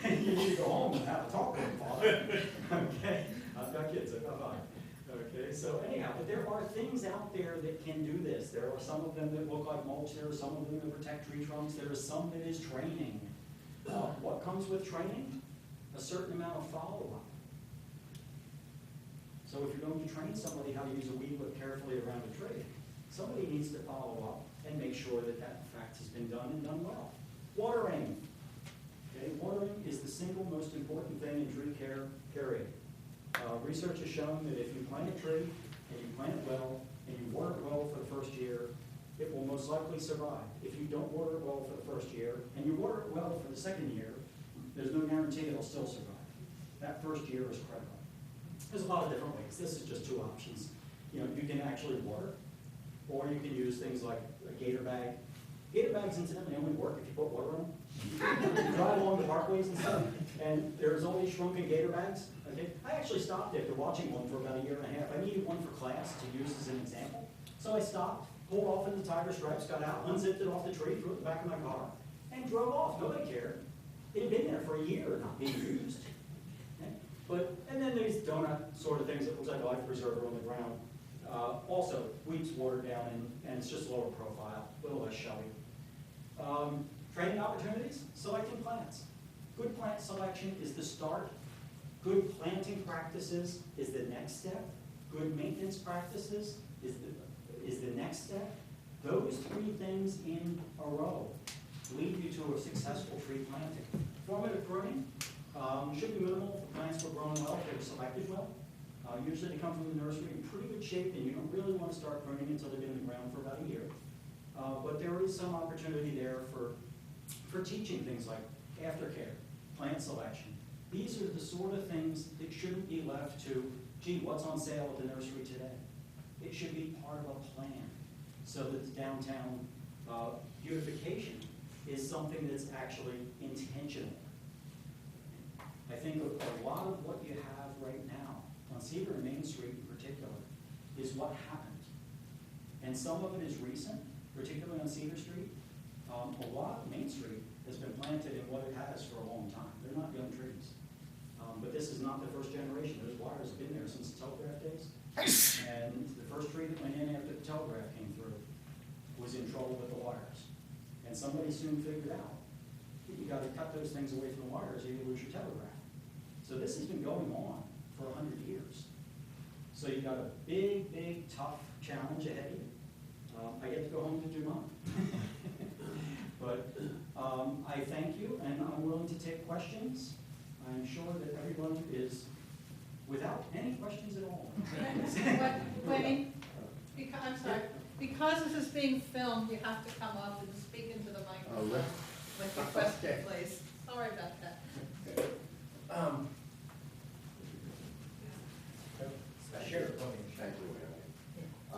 You need to go home and have a talk with him, Father. Okay, I've got kids, I've got 5. Okay, so anyhow, but there are things out there that can do this. There are some of them that look like mulch. There are some of them that protect tree trunks. There is some that is training. What comes with training? A certain amount of follow-up. So if you're going to train somebody how to use a weed whip carefully around a tree, somebody needs to follow up and make sure that that in fact has been done and done well. Watering. Okay, watering is the single most important thing in tree care, period. Research has shown that if you plant a tree and you plant it well and you water it well for the first year, it will most likely survive. If you don't water it well for the first year and you water it well for the second year, there's no guarantee it'll still survive. That first year is critical. There's a lot of different ways. This is just 2 options. You can actually water, or you can use things like a gator bag. Gator bags, incidentally, only work if you put water in them. You drive along the parkways and stuff, and there's all these shrunken gator bags. Okay, I actually stopped after watching one for about a year and a half. I needed one for class to use as an example. So I stopped, pulled off into tiger stripes, got out, unzipped it off the tree, threw it in the back of my car, and drove off. Nobody cared. It had been there for a year, not being used. And then these donut sort of things that looks like a life preserver on the ground. Also, weeds watered down and it's just lower profile, a little less showy. Training opportunities, selecting plants. Good plant selection is the start. Good planting practices is the next step. Good maintenance practices is the next step. Those 3 things in a row lead you to a successful tree planting. Formative pruning should be minimal if the plants were grown well, if they were selected well. Usually they come from the nursery in pretty good shape, and you don't really want to start pruning until they've been in the ground for about a year. But there is some opportunity there for teaching things like aftercare, plant selection. These are the sort of things that shouldn't be left to, gee, what's on sale at the nursery today? It should be part of a plan so that the downtown beautification is something that's actually intentional. I think a lot of what you have right now on Cedar and Main Street in particular is what happened. And some of it is recent, particularly on Cedar Street. A lot of Main Street has been planted in what it has for a long time. They're not young trees. But this is not the first generation. Those wires have been there since the telegraph days. And the first tree that went in after the telegraph came through was in trouble with the wires. And somebody soon figured out that you got to cut those things away from the wires or you lose your telegraph. So this has been going on for 100 years. So you've got a big, big, tough challenge ahead of you. I get to go home to do mine. But I thank you, and I'm willing to take questions. I'm sure that everyone is without any questions at all. Wayne, I'm sorry, because this is being filmed, you have to come up and speak into the microphone. Like your question, please. Sorry about that. Sure. Thank you, Wayne. I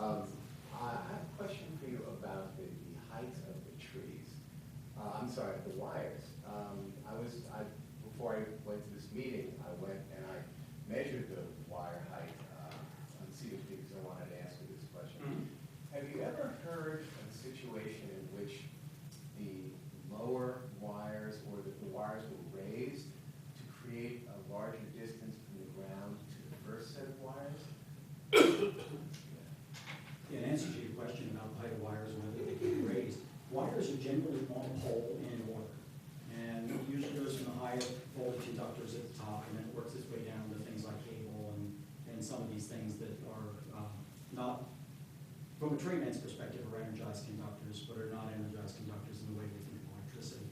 have a question for you about the height of the trees. I'm sorry, the wires. Before I went to this meeting, I went and I measured the wire height on Cedar Street because I wanted to ask you this question. Mm-hmm. Have you ever heard of a situation in which the lower wires or the wires were raised to create a larger distance from the ground to the first set of wires? In answer to your question about the height of wires and whether they can be raised, wires are generally on a pole in order. folded conductors at the top, and then it works its way down to things like cable and some of these things that are not, from a tradesman's perspective, are energized conductors, but are not energized conductors in the way we think of electricity.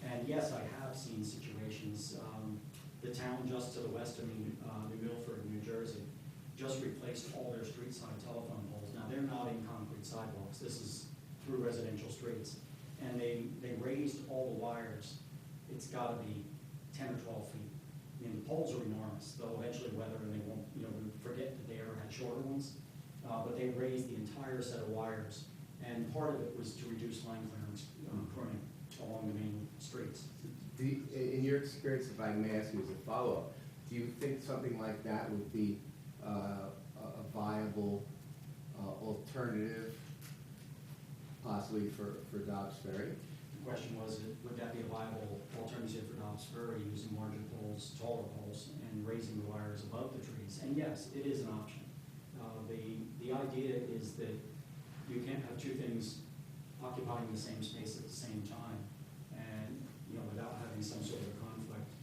And yes, I have seen situations, the town just to the west of me, New Milford, New Jersey, just replaced all their street side telephone poles. Now, they're not in concrete sidewalks, this is through residential streets. And they raised all the wires, it's gotta be 10 or 12 feet. I mean, the poles are enormous, they'll eventually weather and they won't, we forget that they ever had shorter ones. But they raised the entire set of wires, and part of it was to reduce line clearance, pruning along the main streets. In your experience, if I may ask you as a follow-up, do you think something like that would be a viable alternative possibly for Dobbs Ferry? The question was, would that be a viable alternative for Dobbs Ferry, using larger poles, taller poles, and raising the wires above the trees? And yes, it is an option. The idea is that you can't have two things occupying the same space at the same time, and, without having some sort of a conflict.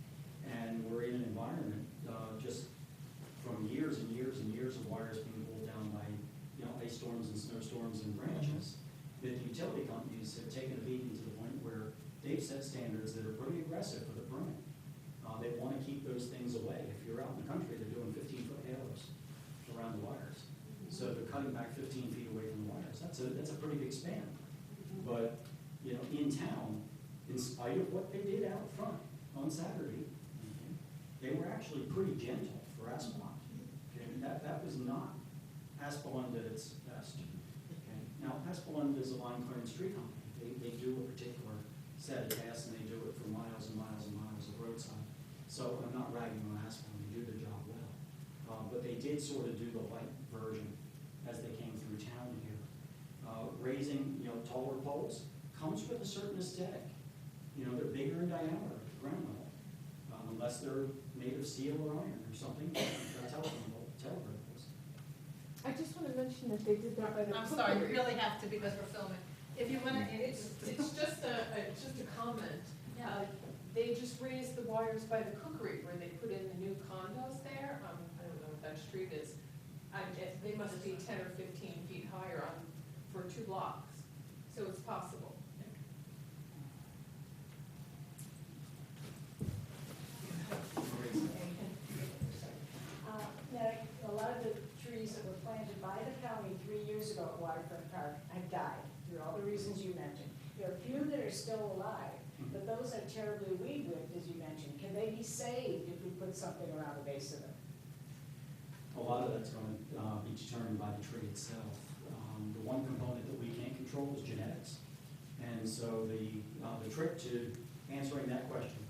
And we're in an environment, just from years and years and years of wires being pulled down by, ice storms and snowstorms and branches, that the utility companies have taken a beating to the point where they've set standards that are pretty aggressive for the pruning. They want to keep those things away. If you're out in the country, they're doing 15-foot halos around the wires. So they're cutting back 15 feet away from the wires. That's a pretty big span. But, in town, in spite of what they did out front on Saturday, they were actually pretty gentle for Asplund. Okay? That was not Asplund at its best. Okay? Now, Asplund is a line clearing street company. They do a particular set of tasks, and they do it for miles and miles and miles of roadside. So I'm not ragging on Asplund. They do their job well. But they did sort of do the light version as they came through town here. Raising, taller poles comes with a certain aesthetic. They're bigger in diameter at the ground level, unless they're made of steel or iron or something. Telephone poles. I just want to mention that they did that by the I'm sorry, we cookery. really have to because we're filming. If you want to, It's just a comment. Yeah. They just raised the wires by the cookery where they put in the new condos there. I don't know what that street is. They must be 10 or 15 feet higher for 2 blocks, so it's possible. Now, a lot of the trees that were planted by the county 3 years ago at Waterfront Park have died through all the reasons you mentioned. There are a few that are still alive, but those are terribly weed-whipped, as you mentioned. Can they be saved if we put something around the base of them? A lot of that's going to be determined by the tree itself. The one component that we can't control is genetics. And so the trick to answering that question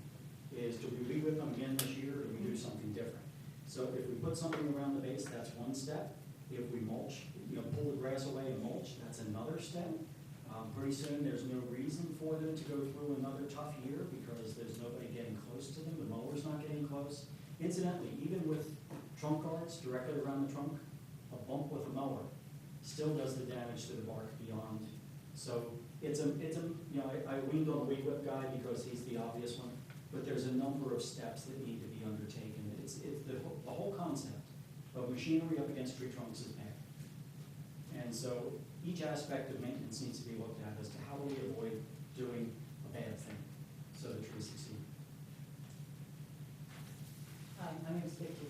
is, do we weed whip them again this year, or do we do something different? So if we put something around the base, that's one step. If we mulch, pull the grass away and mulch, that's another step. Pretty soon, there's no reason for them to go through another tough year because there's nobody getting close to them. The mower's not getting close. Incidentally, even with trunk guards directly around the trunk, a bump with a mower still does the damage to the bark beyond. So I leaned on the weed whip guy because he's the obvious one, but there's a number of steps that need to be undertaken. It's the whole concept of machinery up against tree trunks is bad. And so each aspect of maintenance needs to be looked at as to how do we avoid doing a bad thing so the trees succeed. Hi, my name is Vicki.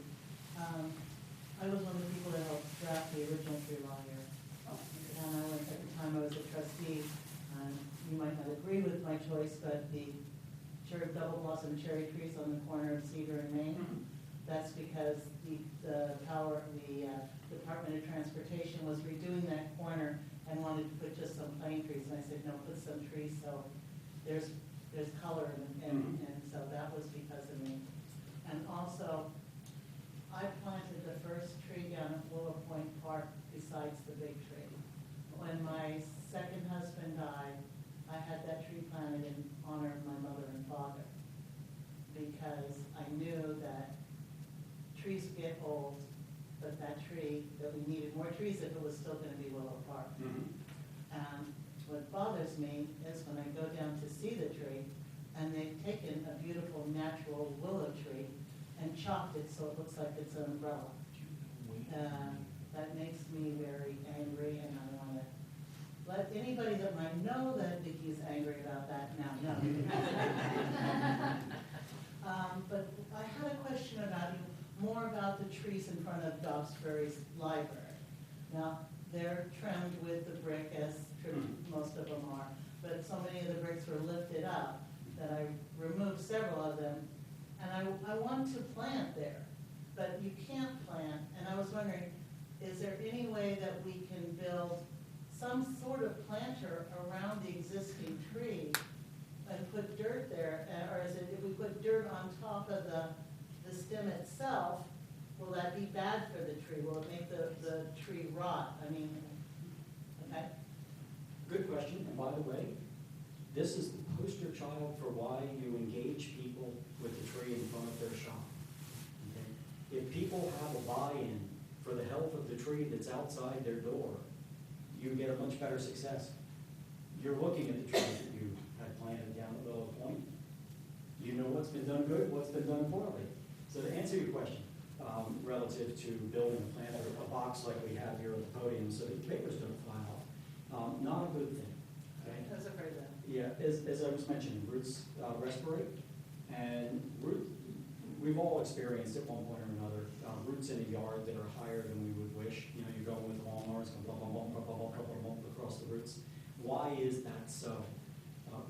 I was one of the people that helped draft the original tree law here. And at the time I was a trustee, you might not agree with my choice, but the double blossom cherry trees on the corner of Cedar and Main, that's because the Department of Transportation was redoing that corner and wanted to put just some plane trees. And I said, no, put some trees so there's color and so that was because of me. And also, I planted the first tree down at Willow Point Park besides the big tree. When my second husband died, I had that tree planted in honor of my mother and father because I knew that trees get old, but that we needed more trees if it was still going to be Willow Park. And what bothers me is when I go down to see the tree and they've taken a beautiful natural willow tree and chopped it so it looks like it's an umbrella. That makes me very angry, and I want to let anybody that might know that Vicky's angry about that now know. But I had a question about you, more about the trees in front of Dobbsbury's library. Now, they're trimmed with the brick, as most of them are, but so many of the bricks were lifted up that I removed several of them. And I want to plant there, but you can't plant, and I was wondering, is there any way that we can build some sort of planter around the existing tree and put dirt there, or is it, if we put dirt on top of the stem itself, will that be bad for the tree? Will it make the tree rot? I mean, okay. Good question, and by the way, this is the poster child for why you engage people with the tree in front of their shop. Okay? If people have a buy-in for the health of the tree that's outside their door, you get a much better success. You're looking at the tree that you had planted down at Willow Point. You know what's been done good, what's been done poorly. So to answer your question, relative to building a planter, a box like we have here at the podium so that papers don't fly off, not a good thing. Okay? I was afraid of that. Yeah, as I was mentioning, roots respirate, and we've all experienced at one point or another, roots in a yard that are higher than we would wish. You know, you're going with lawnmowers, going bump, bump, bump, bump, bump, bump, bump across the roots. Why is that so?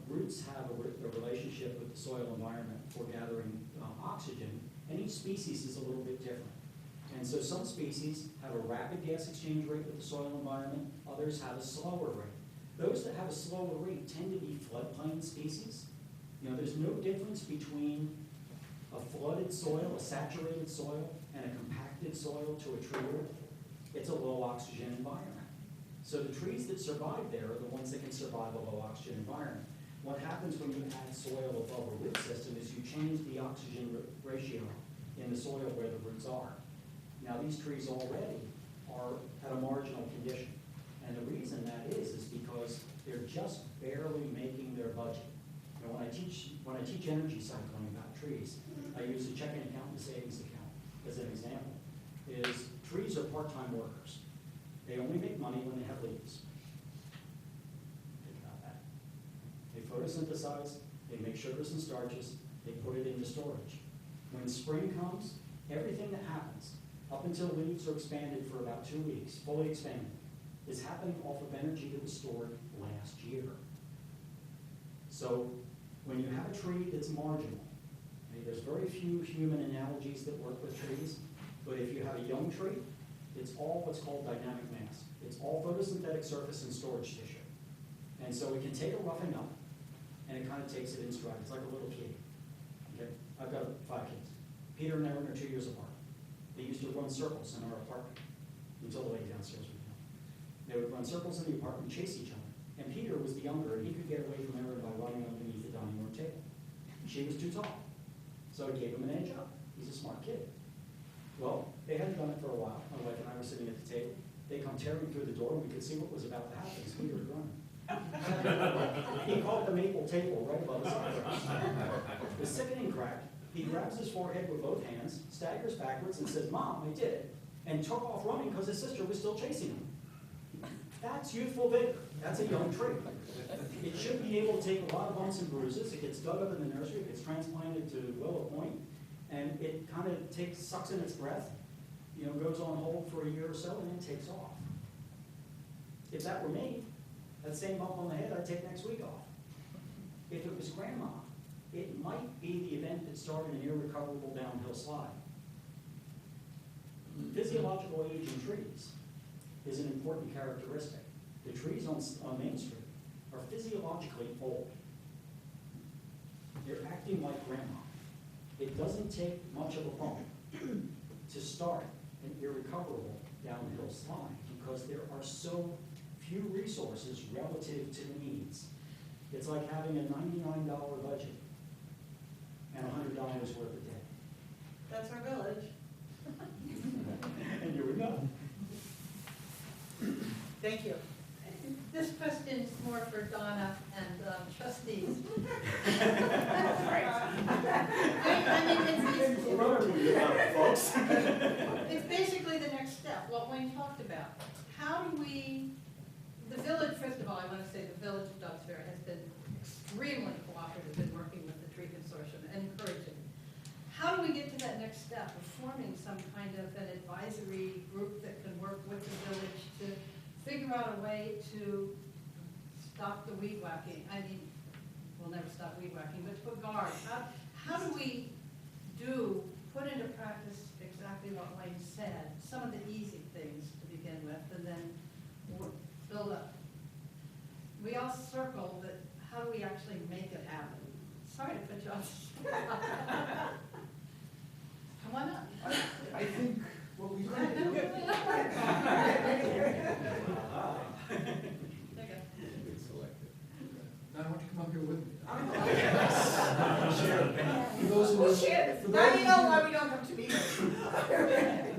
Roots have a relationship with the soil environment for gathering oxygen, and each species is a little bit different. And so some species have a rapid gas exchange rate with the soil environment, others have a slower rate. Those that have a slower rate tend to be floodplain species. You know, there's no difference between a flooded soil, a saturated soil, and a compacted soil to a tree root. It's a low oxygen environment. So the trees that survive there are the ones that can survive a low oxygen environment. What happens when you add soil above a root system is you change the oxygen ratio in the soil where the roots are. Now these trees already are at a marginal condition. And the reason that is because they're just barely making their budget. You know, when I teach energy cycling about trees, I use a checking account and a savings account as an example. Trees are part-time workers. They only make money when they have leaves. Think about that. They photosynthesize, they make sugars and starches, they put it into storage. When spring comes, everything that happens, up until leaves are expanded for about 2 weeks, fully expanded, is happening off of energy that was stored last year. So when you have a tree that's marginal, okay, there's very few human analogies that work with trees, but if you have a young tree, it's all what's called dynamic mass. It's all photosynthetic surface and storage tissue. And so we can take a roughing up, and it kind of takes it in stride. It's like a little kid. Okay? I've got 5 kids. Peter and Erin are 2 years apart. They used to run circles in our apartment until the lady downstairs would come. They would run circles in the apartment, chase each other. And Peter was the younger, and he could get away from Erin by running underneath the dining room table. She was too tall. So I gave him an edge up. He's a smart kid. Well, they hadn't done it for a while. My wife and I were sitting at the table. They come tearing through the door, and we could see what was about to happen as Peter was running. He caught the maple table right above his eyes. The sickening crack, he grabs his forehead with both hands, staggers backwards, and says, "Mom, I did it," and took off running because his sister was still chasing him. That's youthful vigor. That's a young tree. It should be able to take a lot of bumps and bruises. It gets dug up in the nursery, it gets transplanted to Willow Point, and it kind of sucks in its breath, you know, goes on hold for a year or so, and then takes off. If that were me, that same bump on the head I'd take next week off. If it was grandma, it might be the event that started an irrecoverable downhill slide. Physiological age in trees is an important characteristic. The trees on Main Street are physiologically old. They're acting like grandma. It doesn't take much of a bump to start an irrecoverable downhill slide because there are so few resources relative to the needs. It's like having a $99 budget and $100 worth of debt. That's our village. And you would know. Thank you. This question is more for Donna and trustees. this. It's basically the next step, what Wayne talked about. How do we, the village, first of all, I want to say the village of Duxbury has been extremely cooperative in working with the tree consortium and encouraging. How do we get to that next step of forming some kind of an advisory group that can work with the village to figure out a way to stop the weed whacking? I mean, we'll never stop weed whacking, but to put guards. How do we put into practice exactly what Wayne said, some of the easy things to begin with, and then build up? We all circle, but how do we actually make it happen? Sorry to put you on the spot. Come on up. I think what we could do. There you go. Now, why don't you come up here with me? We'll share this. Now you know why we don't come to meetings.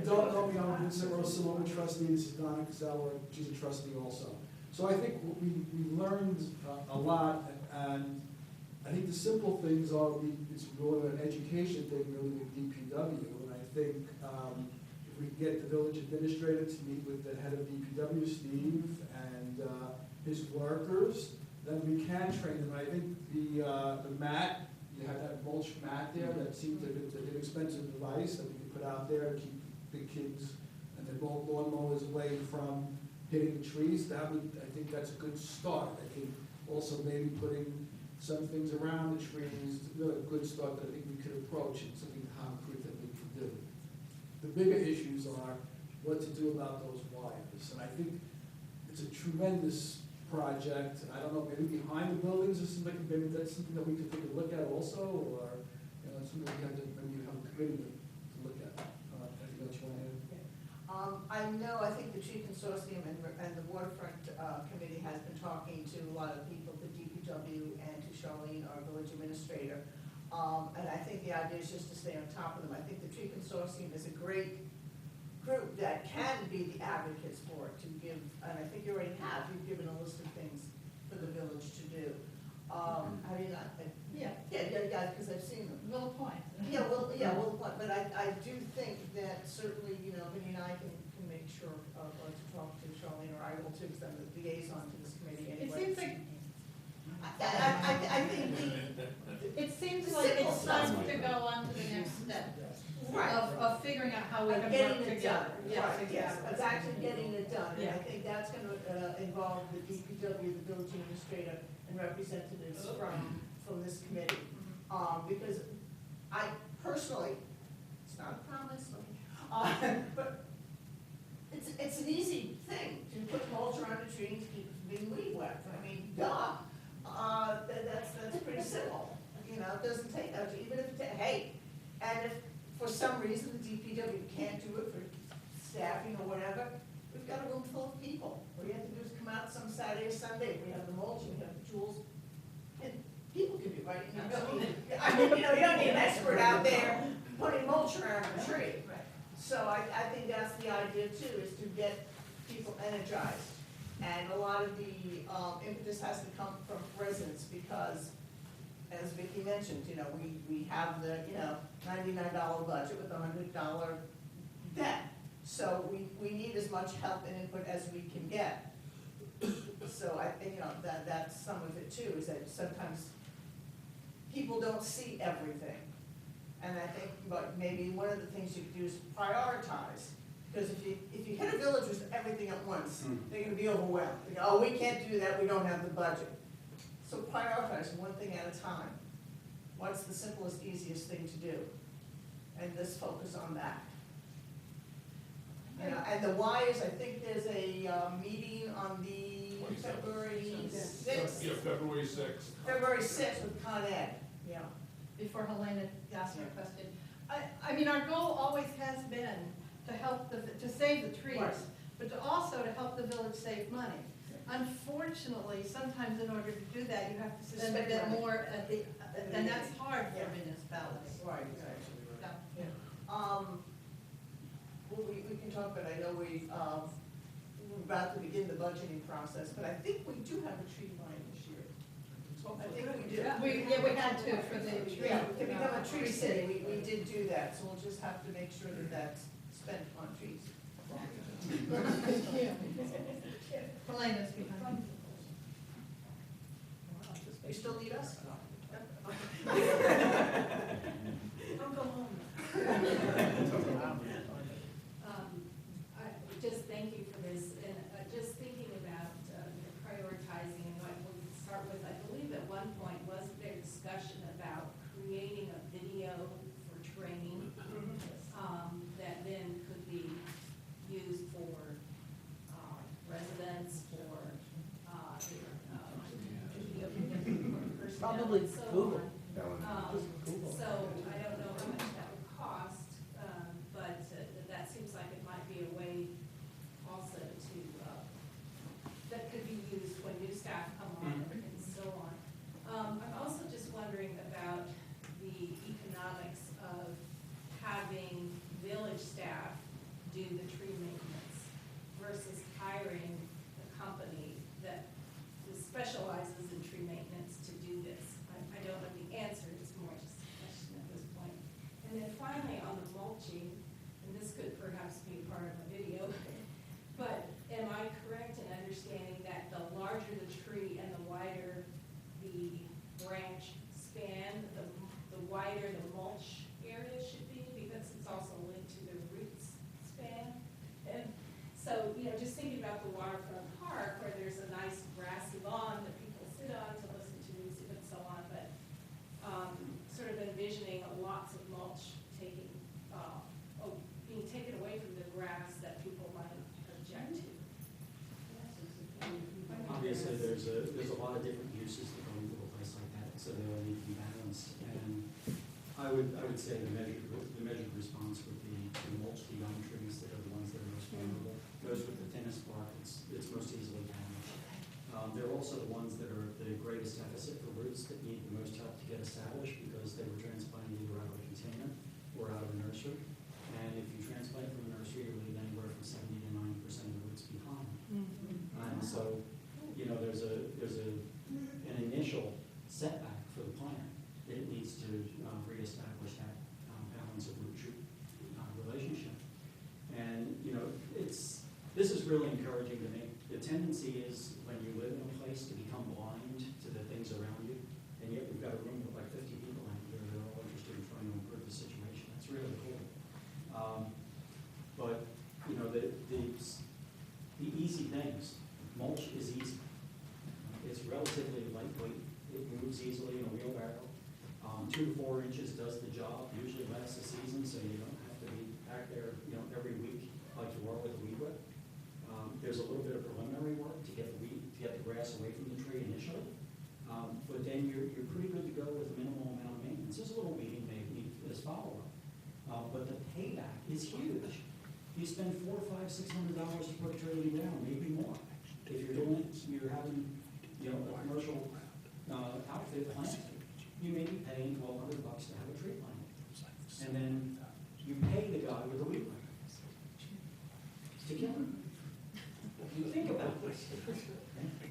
Don't know me, I'm Vincent Rosso, I'm a trustee, this is Donna Casella, she's a trustee also. So I think we learned a lot, and I think the simple things are, it's more of an education thing really with DPW, and I think if we get the village administrator to meet with the head of DPW, Steve, and his workers, then we can train them. I think the mat, you have that mulch mat there, that seems like it's an inexpensive device that we can put out there to keep the kids and the lawn mowers away from hitting the trees. That would, I think that's a good start. I think also maybe putting some things around the trees, really a good start that I think we could approach and something concrete that we could do. The bigger issues are what to do about those wires, and I think it's a tremendous project. I don't know, maybe behind the buildings, maybe that's something that we could take a look at also, or, you know, something we have to, maybe have a committee to look at. Anything else you want to add? I know, I think the tree consortium and the waterfront committee has been talking to a lot of people, the DPW and to Charlene, our village administrator. And I think the idea is just to stay on top of them. I think the tree consortium is a great group that can be the advocates for it, to give, and I think you already have, you've given a list of things for the village to do. Have you not? Yeah. Yeah, because I've seen them. Will point. But I do think that certainly, you know, Vinnie and I can make sure, or to talk to Charlene, or I will too, because I'm the liaison to this committee It anyway. seems like, I think it seems like it's time to go on to the next step Right. of figuring out how we can getting work it together. done. Yes, Right, yes, exactly. it's actually getting it done, and I Yeah. think that's gonna involve the DPW, the village administrator, and representatives from this committee. Because I personally, it's not a promise, but it's an easy thing to put mulch around the trees, keep it from being weed whacked. I mean, duh. That's pretty simple. You know, it doesn't take much, even if hey, and if for some reason the DPW can't do it for staffing or whatever, we've got a room full of people. All you have to do is come out some Saturday or Sunday. We have the mulch, we have the tools, and people can do it. I mean, you know, you don't need an expert out there putting mulch around the tree. So I think that's the idea too, is to get people energized. And a lot of the impetus has to come from residents, because as Vicki mentioned, you know, we have the, you know, $99 budget with $100 debt. So we need as much help and input as we can get. So I think, you know, that's some of it too, is that sometimes people don't see everything. And I think, but maybe one of the things you could do is prioritize. Because if you hit a village with everything at once, they're gonna be overwhelmed. They go, oh, we can't do that, we don't have the budget. So prioritize one thing at a time. What's the simplest, easiest thing to do? And just focus on that. You know, and the wires, I think there's a meeting on the February 6th. Yeah, February 6th. February 6th with Con Ed, yeah. Before Helena asks her question. I mean, our goal always has been to help to save the trees, Right. but to also to help the village save money. Unfortunately, sometimes in order to do that, you have to spend a bit more at the, and that's hard for municipalities. Right, exactly. Yeah. Well, we can talk, but I know we're about to begin the budgeting process, but I think we do have a tree line this year. I think we did. We had to for the. Yeah, to become a tree city, we did do that, so we'll just have to make sure that that's spent on trees. Helena's behind. You still need us? Don't go home. Just thank you for this, and just thinking about prioritizing and what we'll start with, I believe at one point wasn't there discussion about creating a video for training that then could be used for residents, for personnel Probably and so Google. on. So I don't know how much that would cost, but that seems like it might be a way also to, that could be used when new staff come on and so on. I'm also just wondering about the economics of having village staff do the tree maintenance versus hiring a company that specializes in tree maintenance to do this. I don't know the answer, it's more just a question at this point. And then finally, on the mulching, and this could perhaps be part of a video, but am I correct in understanding that the larger the tree and the wider the branch span, the wider the mulch area should be, because it's also linked to the roots span? And so, just thinking about the waterfront park where there's a nice grassy lawn that people sit on to listen to music and so on, but sort of envisioning lots of mulch being taken away from the grass that people might object to. Obviously, there's a lot of different uses that go into a place like that, so they all need to be balanced. And I would say the measured response would be to mulch the young trees that are the ones that are most vulnerable. Those with the thinnest bark, it's most easily damaged. They're also the ones that are the greatest deficit for roots that need the most help to get established because they were transplanted either out of a container or out of a nursery. And if you transplant from a nursery, you leave anywhere from 70 to 90% of the roots behind. And so, there's an initial setback for the plant that it needs to reestablish that balance of root-shoot relationship. And, this is really encouraging to me. The tendency is when you live in a place to become blind to the things around you, and yet we've got a room with like 50 people out here that are all interested in trying to improve the situation. That's really cool. But, the easy things, mulch is easy. It's relatively lightweight. It moves easily in a wheelbarrow. 2 to 4 inches does the job, usually lasts a season, so you don't have to be back there, every week like you are with a weed whip. There's a little bit of preliminary work to get the grass away from the tree initially. But then you're pretty good to go with a minimal amount of maintenance. There's a little weeding maybe as follow-up. But the payback is huge. You spend $400, $500, $600 to put a tree down, maybe more. If you're doing it, you're having, a commercial outfit plant, you may be paying $1,200 to have a tree planted. And then you pay the guy with a weed whacker to kill him. You think about this.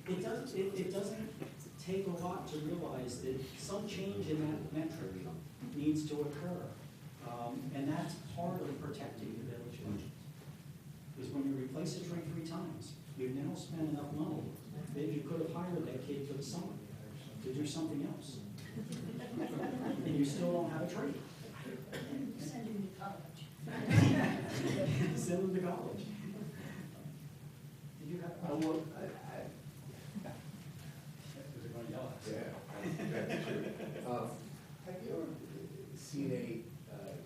It doesn't take a lot to realize that some change in that metric needs to occur. And that's part of protecting the village budget. Because when you replace a tree 3 times, you've now spent enough money that you could have hired that kid for the summer to do something else. And you still don't have a tree. Send him to college. Send them to college. Did you have? I want, Is it going to yell at us? yeah, that's true. Have you ever seen any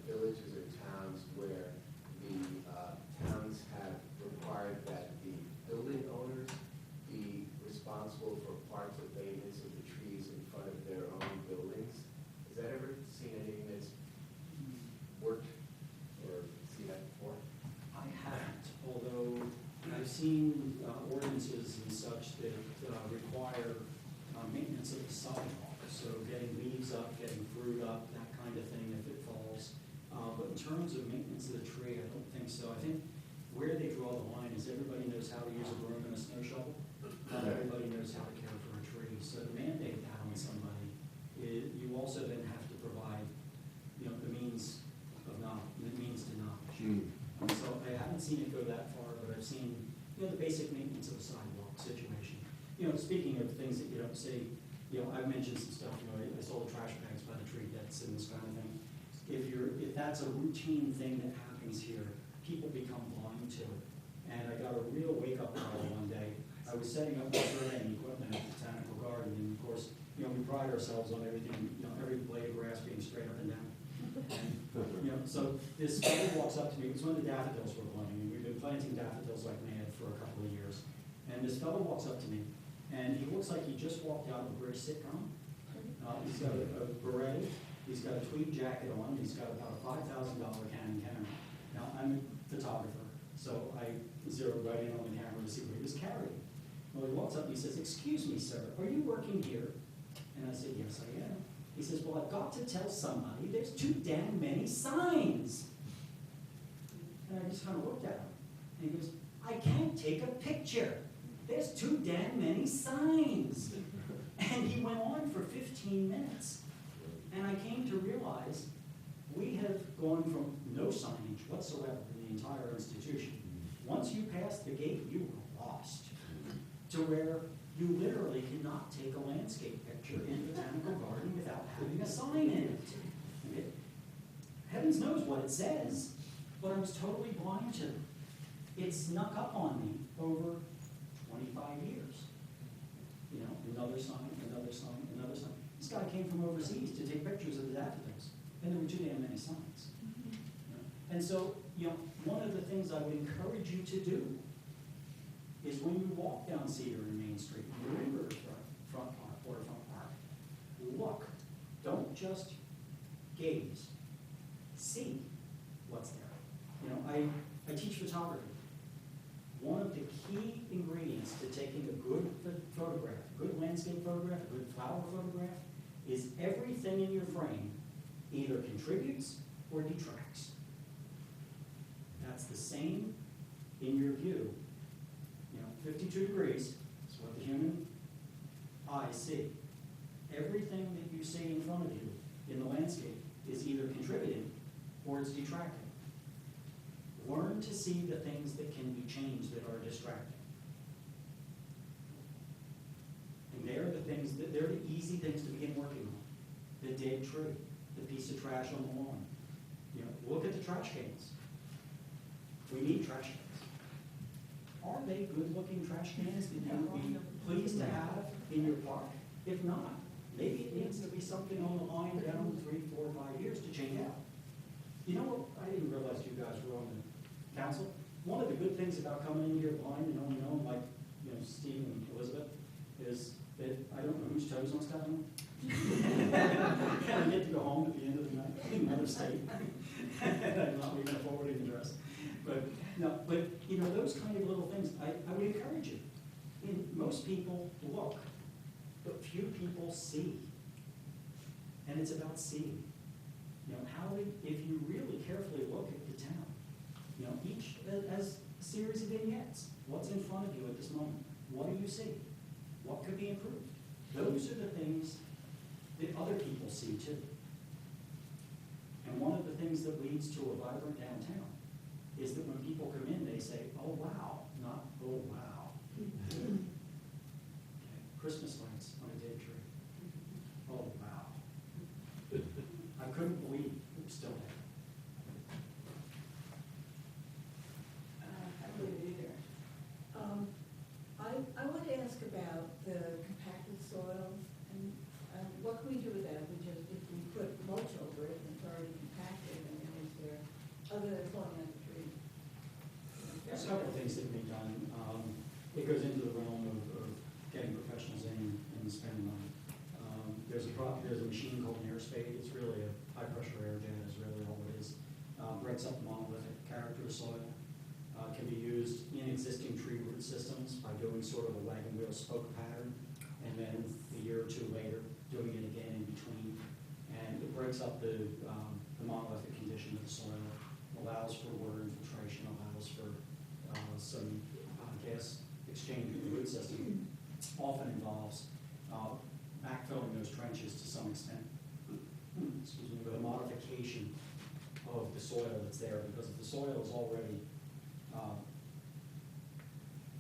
villages or towns where the towns have required that the building owners be responsible for parts of maintenance of the trees in front of their own buildings? Has that ever seen anything that's worked or seen that before? I haven't, although I've seen ordinances and such that require maintenance of the sidewalk. So getting leaves up, getting fruit up, that kind of thing if it falls. But in terms of maintenance of the tree, I don't think so. I think where they draw the line is everybody knows how to use a broom and a snow shovel. Not everybody knows how to care for a tree. So to mandate that on on somebody, you also then have to provide, you know, the means of knowledge, the means to knowledge. So I haven't seen it go that far, but I've seen, you know, the basic maintenance of a sidewalk situation. You know, speaking of things that you don't see, you know, I've mentioned some stuff, you know, I saw the trash bags by the tree pits and this kind of thing. If that's a routine thing that happens here, people become blind to it. And I got a real wake-up call one day. I was setting up my surveying equipment at the botanical garden, and of course, you know, we pride ourselves on everything, you know, every blade of grass being straight up and down. And, you know, so this fellow walks up to me, it was when the daffodils were blooming, and we've been planting daffodils like mad for a couple of years. And this fellow walks up to me, and he looks like he just walked out of a British sitcom. He's got a beret, he's got a tweed jacket on, he's got about a $5,000 Canon camera. Now, I'm a photographer, so I zeroed right in on the camera to see what he was carrying. Well, he walks up and he says, "Excuse me, sir, are you working here?" And I said, "Yes, I am." He says, "Well, I've got to tell somebody there's too damn many signs." And I just kind of looked at him, and he goes, "I can't take a picture. There's too damn many signs." And he went on for 15 minutes. And I came to realize we have gone from no signage whatsoever in the entire institution. Once you passed the gate, you were lost. To where you literally cannot take a landscape picture in the botanical garden without having a sign in it. Heavens knows what it says, but I was totally blind to it. It snuck up on me over 25 years. You know, another sign, another sign, another sign. This guy came from overseas to take pictures of the daffodils, and there were too damn many signs. You know? And so, you know, one of the things I would encourage you to do is when you walk down Cedar and Main Street, in the River Front Park, Waterfront Park, look. Don't just gaze. See what's there. You know, I teach photography. One of the key ingredients to taking a good photograph, a good landscape photograph, a good flower photograph, is everything in your frame either contributes or detracts. That's the same in your view. You know, 52 degrees is what the human eye see. Everything that you see in front of you in the landscape is either contributing or it's detracting. Learn to see the things that can be changed that are distracting. And they're the things that they're the easy things to begin working on. The dead tree, the piece of trash on the lawn. You know, look at the trash cans. We need trash cans. Are they good-looking trash cans that you would be pleased to have in your park? If not, maybe it needs to be something on the line down 3, 4, 5 years to change out. You know what? I didn't realize you guys were on the council. One of the good things about coming in here blind and only knowing, like, you know, Steve and Elizabeth, is that I don't know whose toes I'm stepping on. And I get to go home at the end of the night in another state. And I'm not leaving a forwarding address. But no, but you know, those kind of little things, I would encourage you. I mean, most people look, but few people see. And it's about seeing. You know, if you really carefully look at the town, you know, each as a series of vignettes. What's in front of you at this moment? What do you see? What could be improved? Those are the things that other people see too. And one of the things that leads to a vibrant downtown is that when people come in, they say, "Oh wow," not "Oh wow." Okay. Christmas lights on a dead tree. Oh wow. I couldn't believe it was still there. I wouldn't either. I want to ask about the compacted soils, and what can we do with that? If we put mulch over it and it's already compacted, and then is there, other than falling out the tree? There's a couple of things that can be done. It goes into the realm of getting professionals in and spending money. There's a machine called an air spade. It's really a high-pressure air jet is really all it is. Breaks up the monolithic character of soil. Can be used in existing tree root systems by doing sort of a wagon wheel spoke pattern, and then a year or two later, doing it again in between. And it breaks up the monolithic condition of the soil, allows for water infiltration, allows for some gas exchange in the root system. Often involves backfilling those trenches to some extent, excuse me, with a modification of the soil that's there, because if the soil is already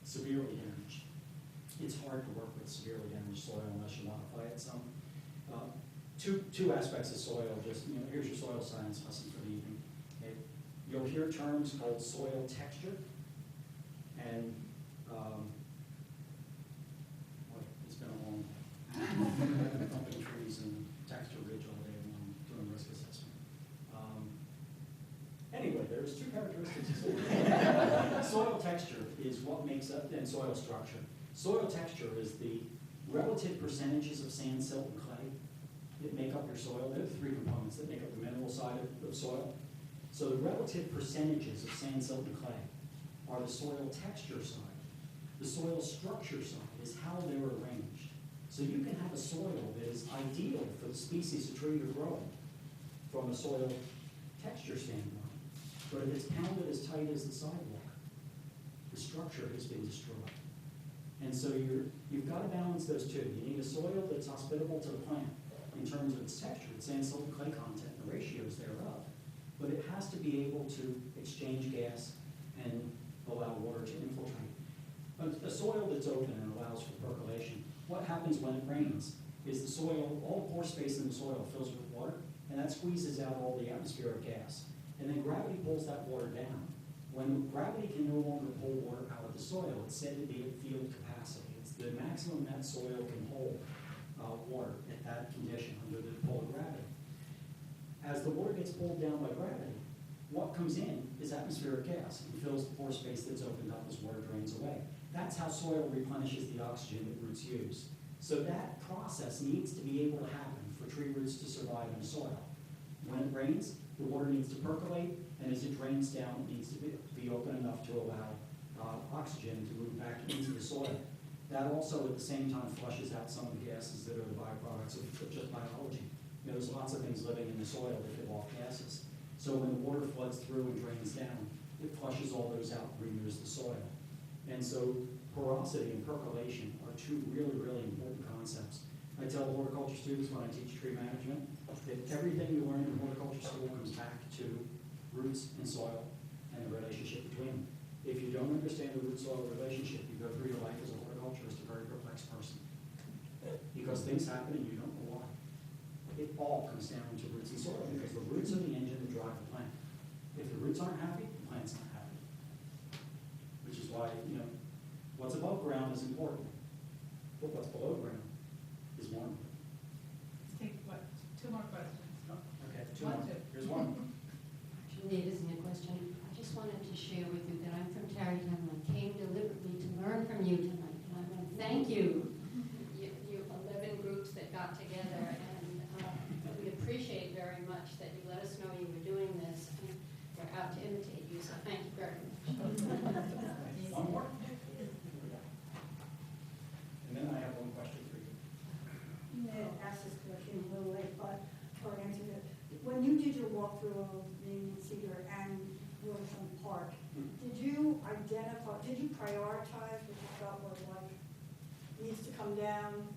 severely damaged, it's hard to work with severely damaged soil unless you modify it some. Two aspects of soil, just, here's your soil science lesson for the evening. Okay. You'll hear terms called soil texture, and it's been a long day. Pumping trees and texture ridge all day long, doing risk assessment. Anyway, there's two characteristics of soil. Soil texture is what makes up, and soil structure. Soil texture is the relative percentages of sand, silt, and clay that make up your soil. There are three components that make up the mineral side of soil. So the relative percentages of sand, silt, and clay are the soil texture side. The soil structure side is how they're arranged. So you can have a soil that is ideal for the species of tree you're growing from a soil texture standpoint. But if it's pounded as tight as the sidewalk, the structure has been destroyed. And so you've got to balance those two. You need a soil that's hospitable to the plant in terms of its texture, its sand, silt, and clay content, and the ratios thereof. But it has to be able to exchange gas and allow water to infiltrate. A soil that's open and allows for percolation, what happens when it rains is the soil, all the pore space in the soil fills with water, and that squeezes out all the atmospheric gas. And then gravity pulls that water down. When gravity can no longer pull water out of the soil, it's said to be at field capacity. It's the maximum that soil can hold water at that condition under the pull of gravity. As the water gets pulled down by gravity, what comes in is atmospheric gas and fills the pore space that's opened up as water drains away. That's how soil replenishes the oxygen that roots use. So that process needs to be able to happen for tree roots to survive in the soil. When it rains, the water needs to percolate, and as it drains down, it needs to be open enough to allow oxygen to move back into the soil. That also, at the same time, flushes out some of the gases that are the byproducts of just biology. There's lots of things living in the soil that give off gases. So when the water floods through and drains down, it flushes all those out and renews the soil. And so porosity and percolation are two really, really important concepts. I tell horticulture students when I teach tree management that everything you learn in horticulture school comes back to roots and soil and the relationship between them. If you don't understand the root-soil relationship, you go through your life as a horticulturist a very perplexed person. Because things happen and you don't know why. It all comes down to roots and soil, because the roots are the engine that drive the plant. If the roots aren't happy, the plant's not happy. Which is why, what's above ground is important, but what's below ground is more important. Let's take, two more questions? Okay, two One, more. two. Here's one. Actually, it isn't a question. I just wanted to share with you that I'm from Tarrytown and I came deliberately to learn from you tonight. And I want to thank you, you 11 groups that got together, and we appreciate very much that you let us know you were doing this, and we're out to imitate you, so thank you very much. One more. And then I have one question for you. You may have asked this question a little late, but, or answered it. When you did your walkthrough of the Cedar and Waterfront Park, did you prioritize what you felt was like, needs to come down,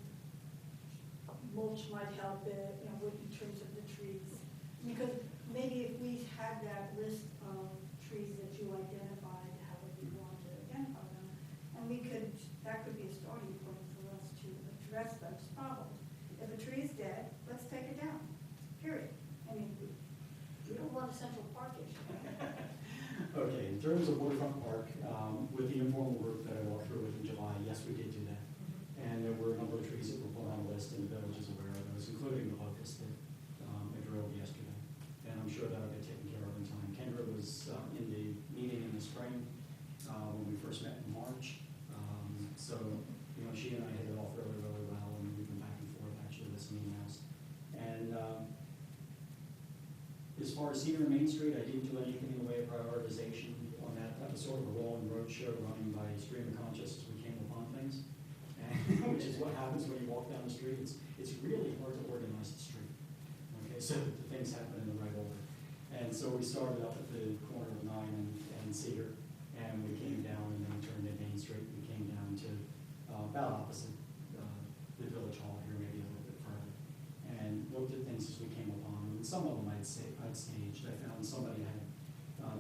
mulch might help it, in terms of the trees? Because maybe if we had that list of trees that you identified, how would we want to identify them? And that could be a starting point for us to address those problems. If a tree is dead, let's take it down, period. I mean, we don't want a Central Park issue. Okay, in terms of Waterfront Park, with the informal group that I walked through with in July, yes, we did do that. And there were a number of trees that were put on the list, and the village is aware of those, including the locust that I drilled yesterday. And I'm sure that'll get taken care of in time. Kendra was in the meeting in the spring when we first met in March. So, she and I hit it off really, really well, and we've been back and forth actually with some emails. And as far as Cedar and Main Street, I didn't do anything in the way of prioritization on that. That was sort of a rolling road show running by stream of consciousness as we came upon things, and, which is what happens when you walk down the street. It's really hard to organize the street, okay, so that the things happen in the right order. And so we started up at the corner of 9 and Cedar, and we came down and then we turned into Main Street. We came down to about opposite the village hall here, maybe a little and looked at things as we came upon them. And some of them I'd staged. I found somebody had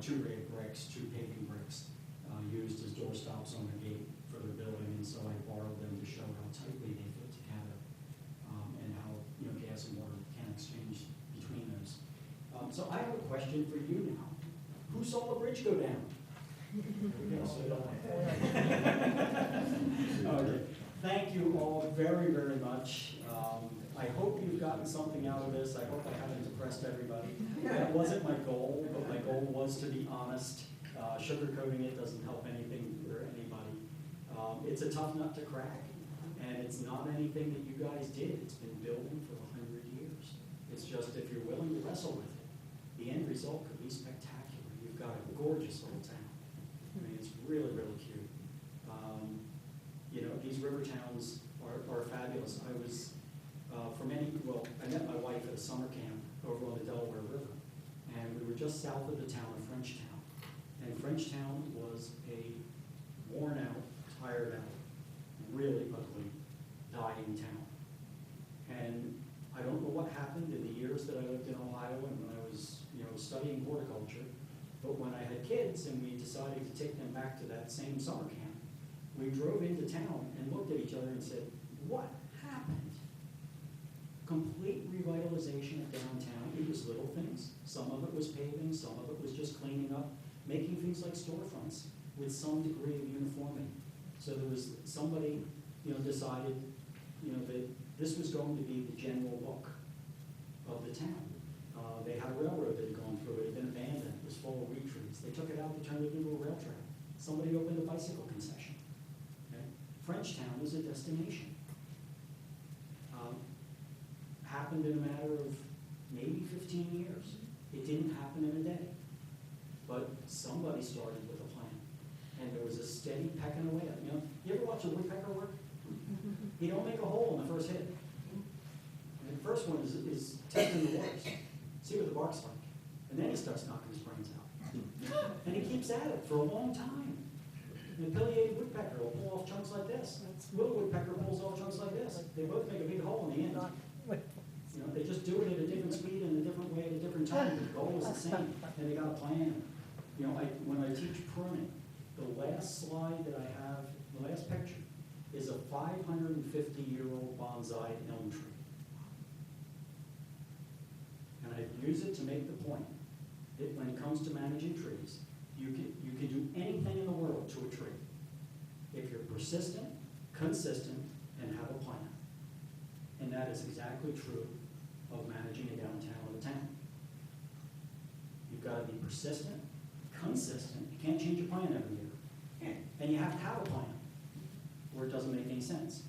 2 red bricks, 2 paving bricks, used as doorstops on the gate for their building, and so I borrowed them to show how tightly they fit together, and how, gas and water can exchange between those. So I have a question for you now. Who saw the bridge go down? Okay. Thank you all very, very much. I hope you've gotten something out of this. I hope I haven't depressed everybody. That wasn't my goal, but my goal was to be honest. Sugarcoating it doesn't help anything or anybody. It's a tough nut to crack, and it's not anything that you guys did. It's been building for 100 years. It's just if you're willing to wrestle with it, the end result could be spectacular. You've got a gorgeous little town. I mean, it's really, really cute. These river towns are fabulous. I was, I met my wife at a summer camp over on the Delaware River, and we were just south of the town of Frenchtown. And Frenchtown was a worn out, tired out, really ugly, dying town. And I don't know what happened in the years that I lived in Ohio and when I was, studying horticulture, but when I had kids and we decided to take them back to that same summer camp, we drove into town and looked at each other and said, what happened? Complete revitalization of downtown. It was little things. Some of it was paving, some of it was just cleaning up, making things like storefronts with some degree of uniformity. So there was somebody, decided, that this was going to be the general look of the town. They had a railroad that had gone through it, had been abandoned, it was full of wheat trees. They took it out and turned it into a rail trail. Somebody opened a bicycle concession. Okay? Frenchtown was a destination. Happened in a matter of maybe 15 years. It didn't happen in a day. But somebody started with a plan. And there was a steady pecking away at it. You ever watch a woodpecker work? He don't make a hole in the first hit. And the first one is testing the waters. See what the bark's like. And then he starts knocking his brains out. And he keeps at it for a long time. An pileated woodpecker will pull off chunks like this. Willow woodpecker pulls off chunks like this. They both make a big hole in the end. They just do it at a different speed and a different way at a different time. The goal is the same. And they got a plan. When I teach pruning, the last slide that I have, the last picture, is a 550-year-old bonsai elm tree. And I use it to make the point that when it comes to managing trees, you can do anything in the world to a tree if you're persistent, consistent, and have a plan. And that is exactly true of managing a downtown of a town. You've got to be persistent, consistent. You can't change your plan every year. And you have to have a plan, or it doesn't make any sense.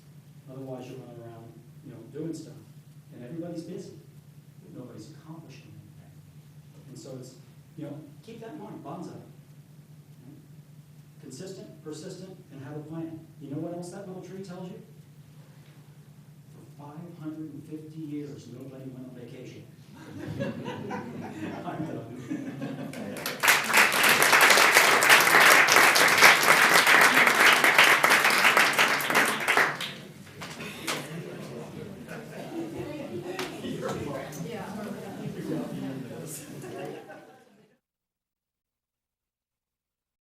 Otherwise, you're running around, doing stuff. And everybody's busy, but nobody's accomplishing anything. And so it's, keep that in mind, bonsai. Consistent, persistent, and have a plan. You know what else that little tree tells you? For 550 years, nobody went on vacation. I'm done.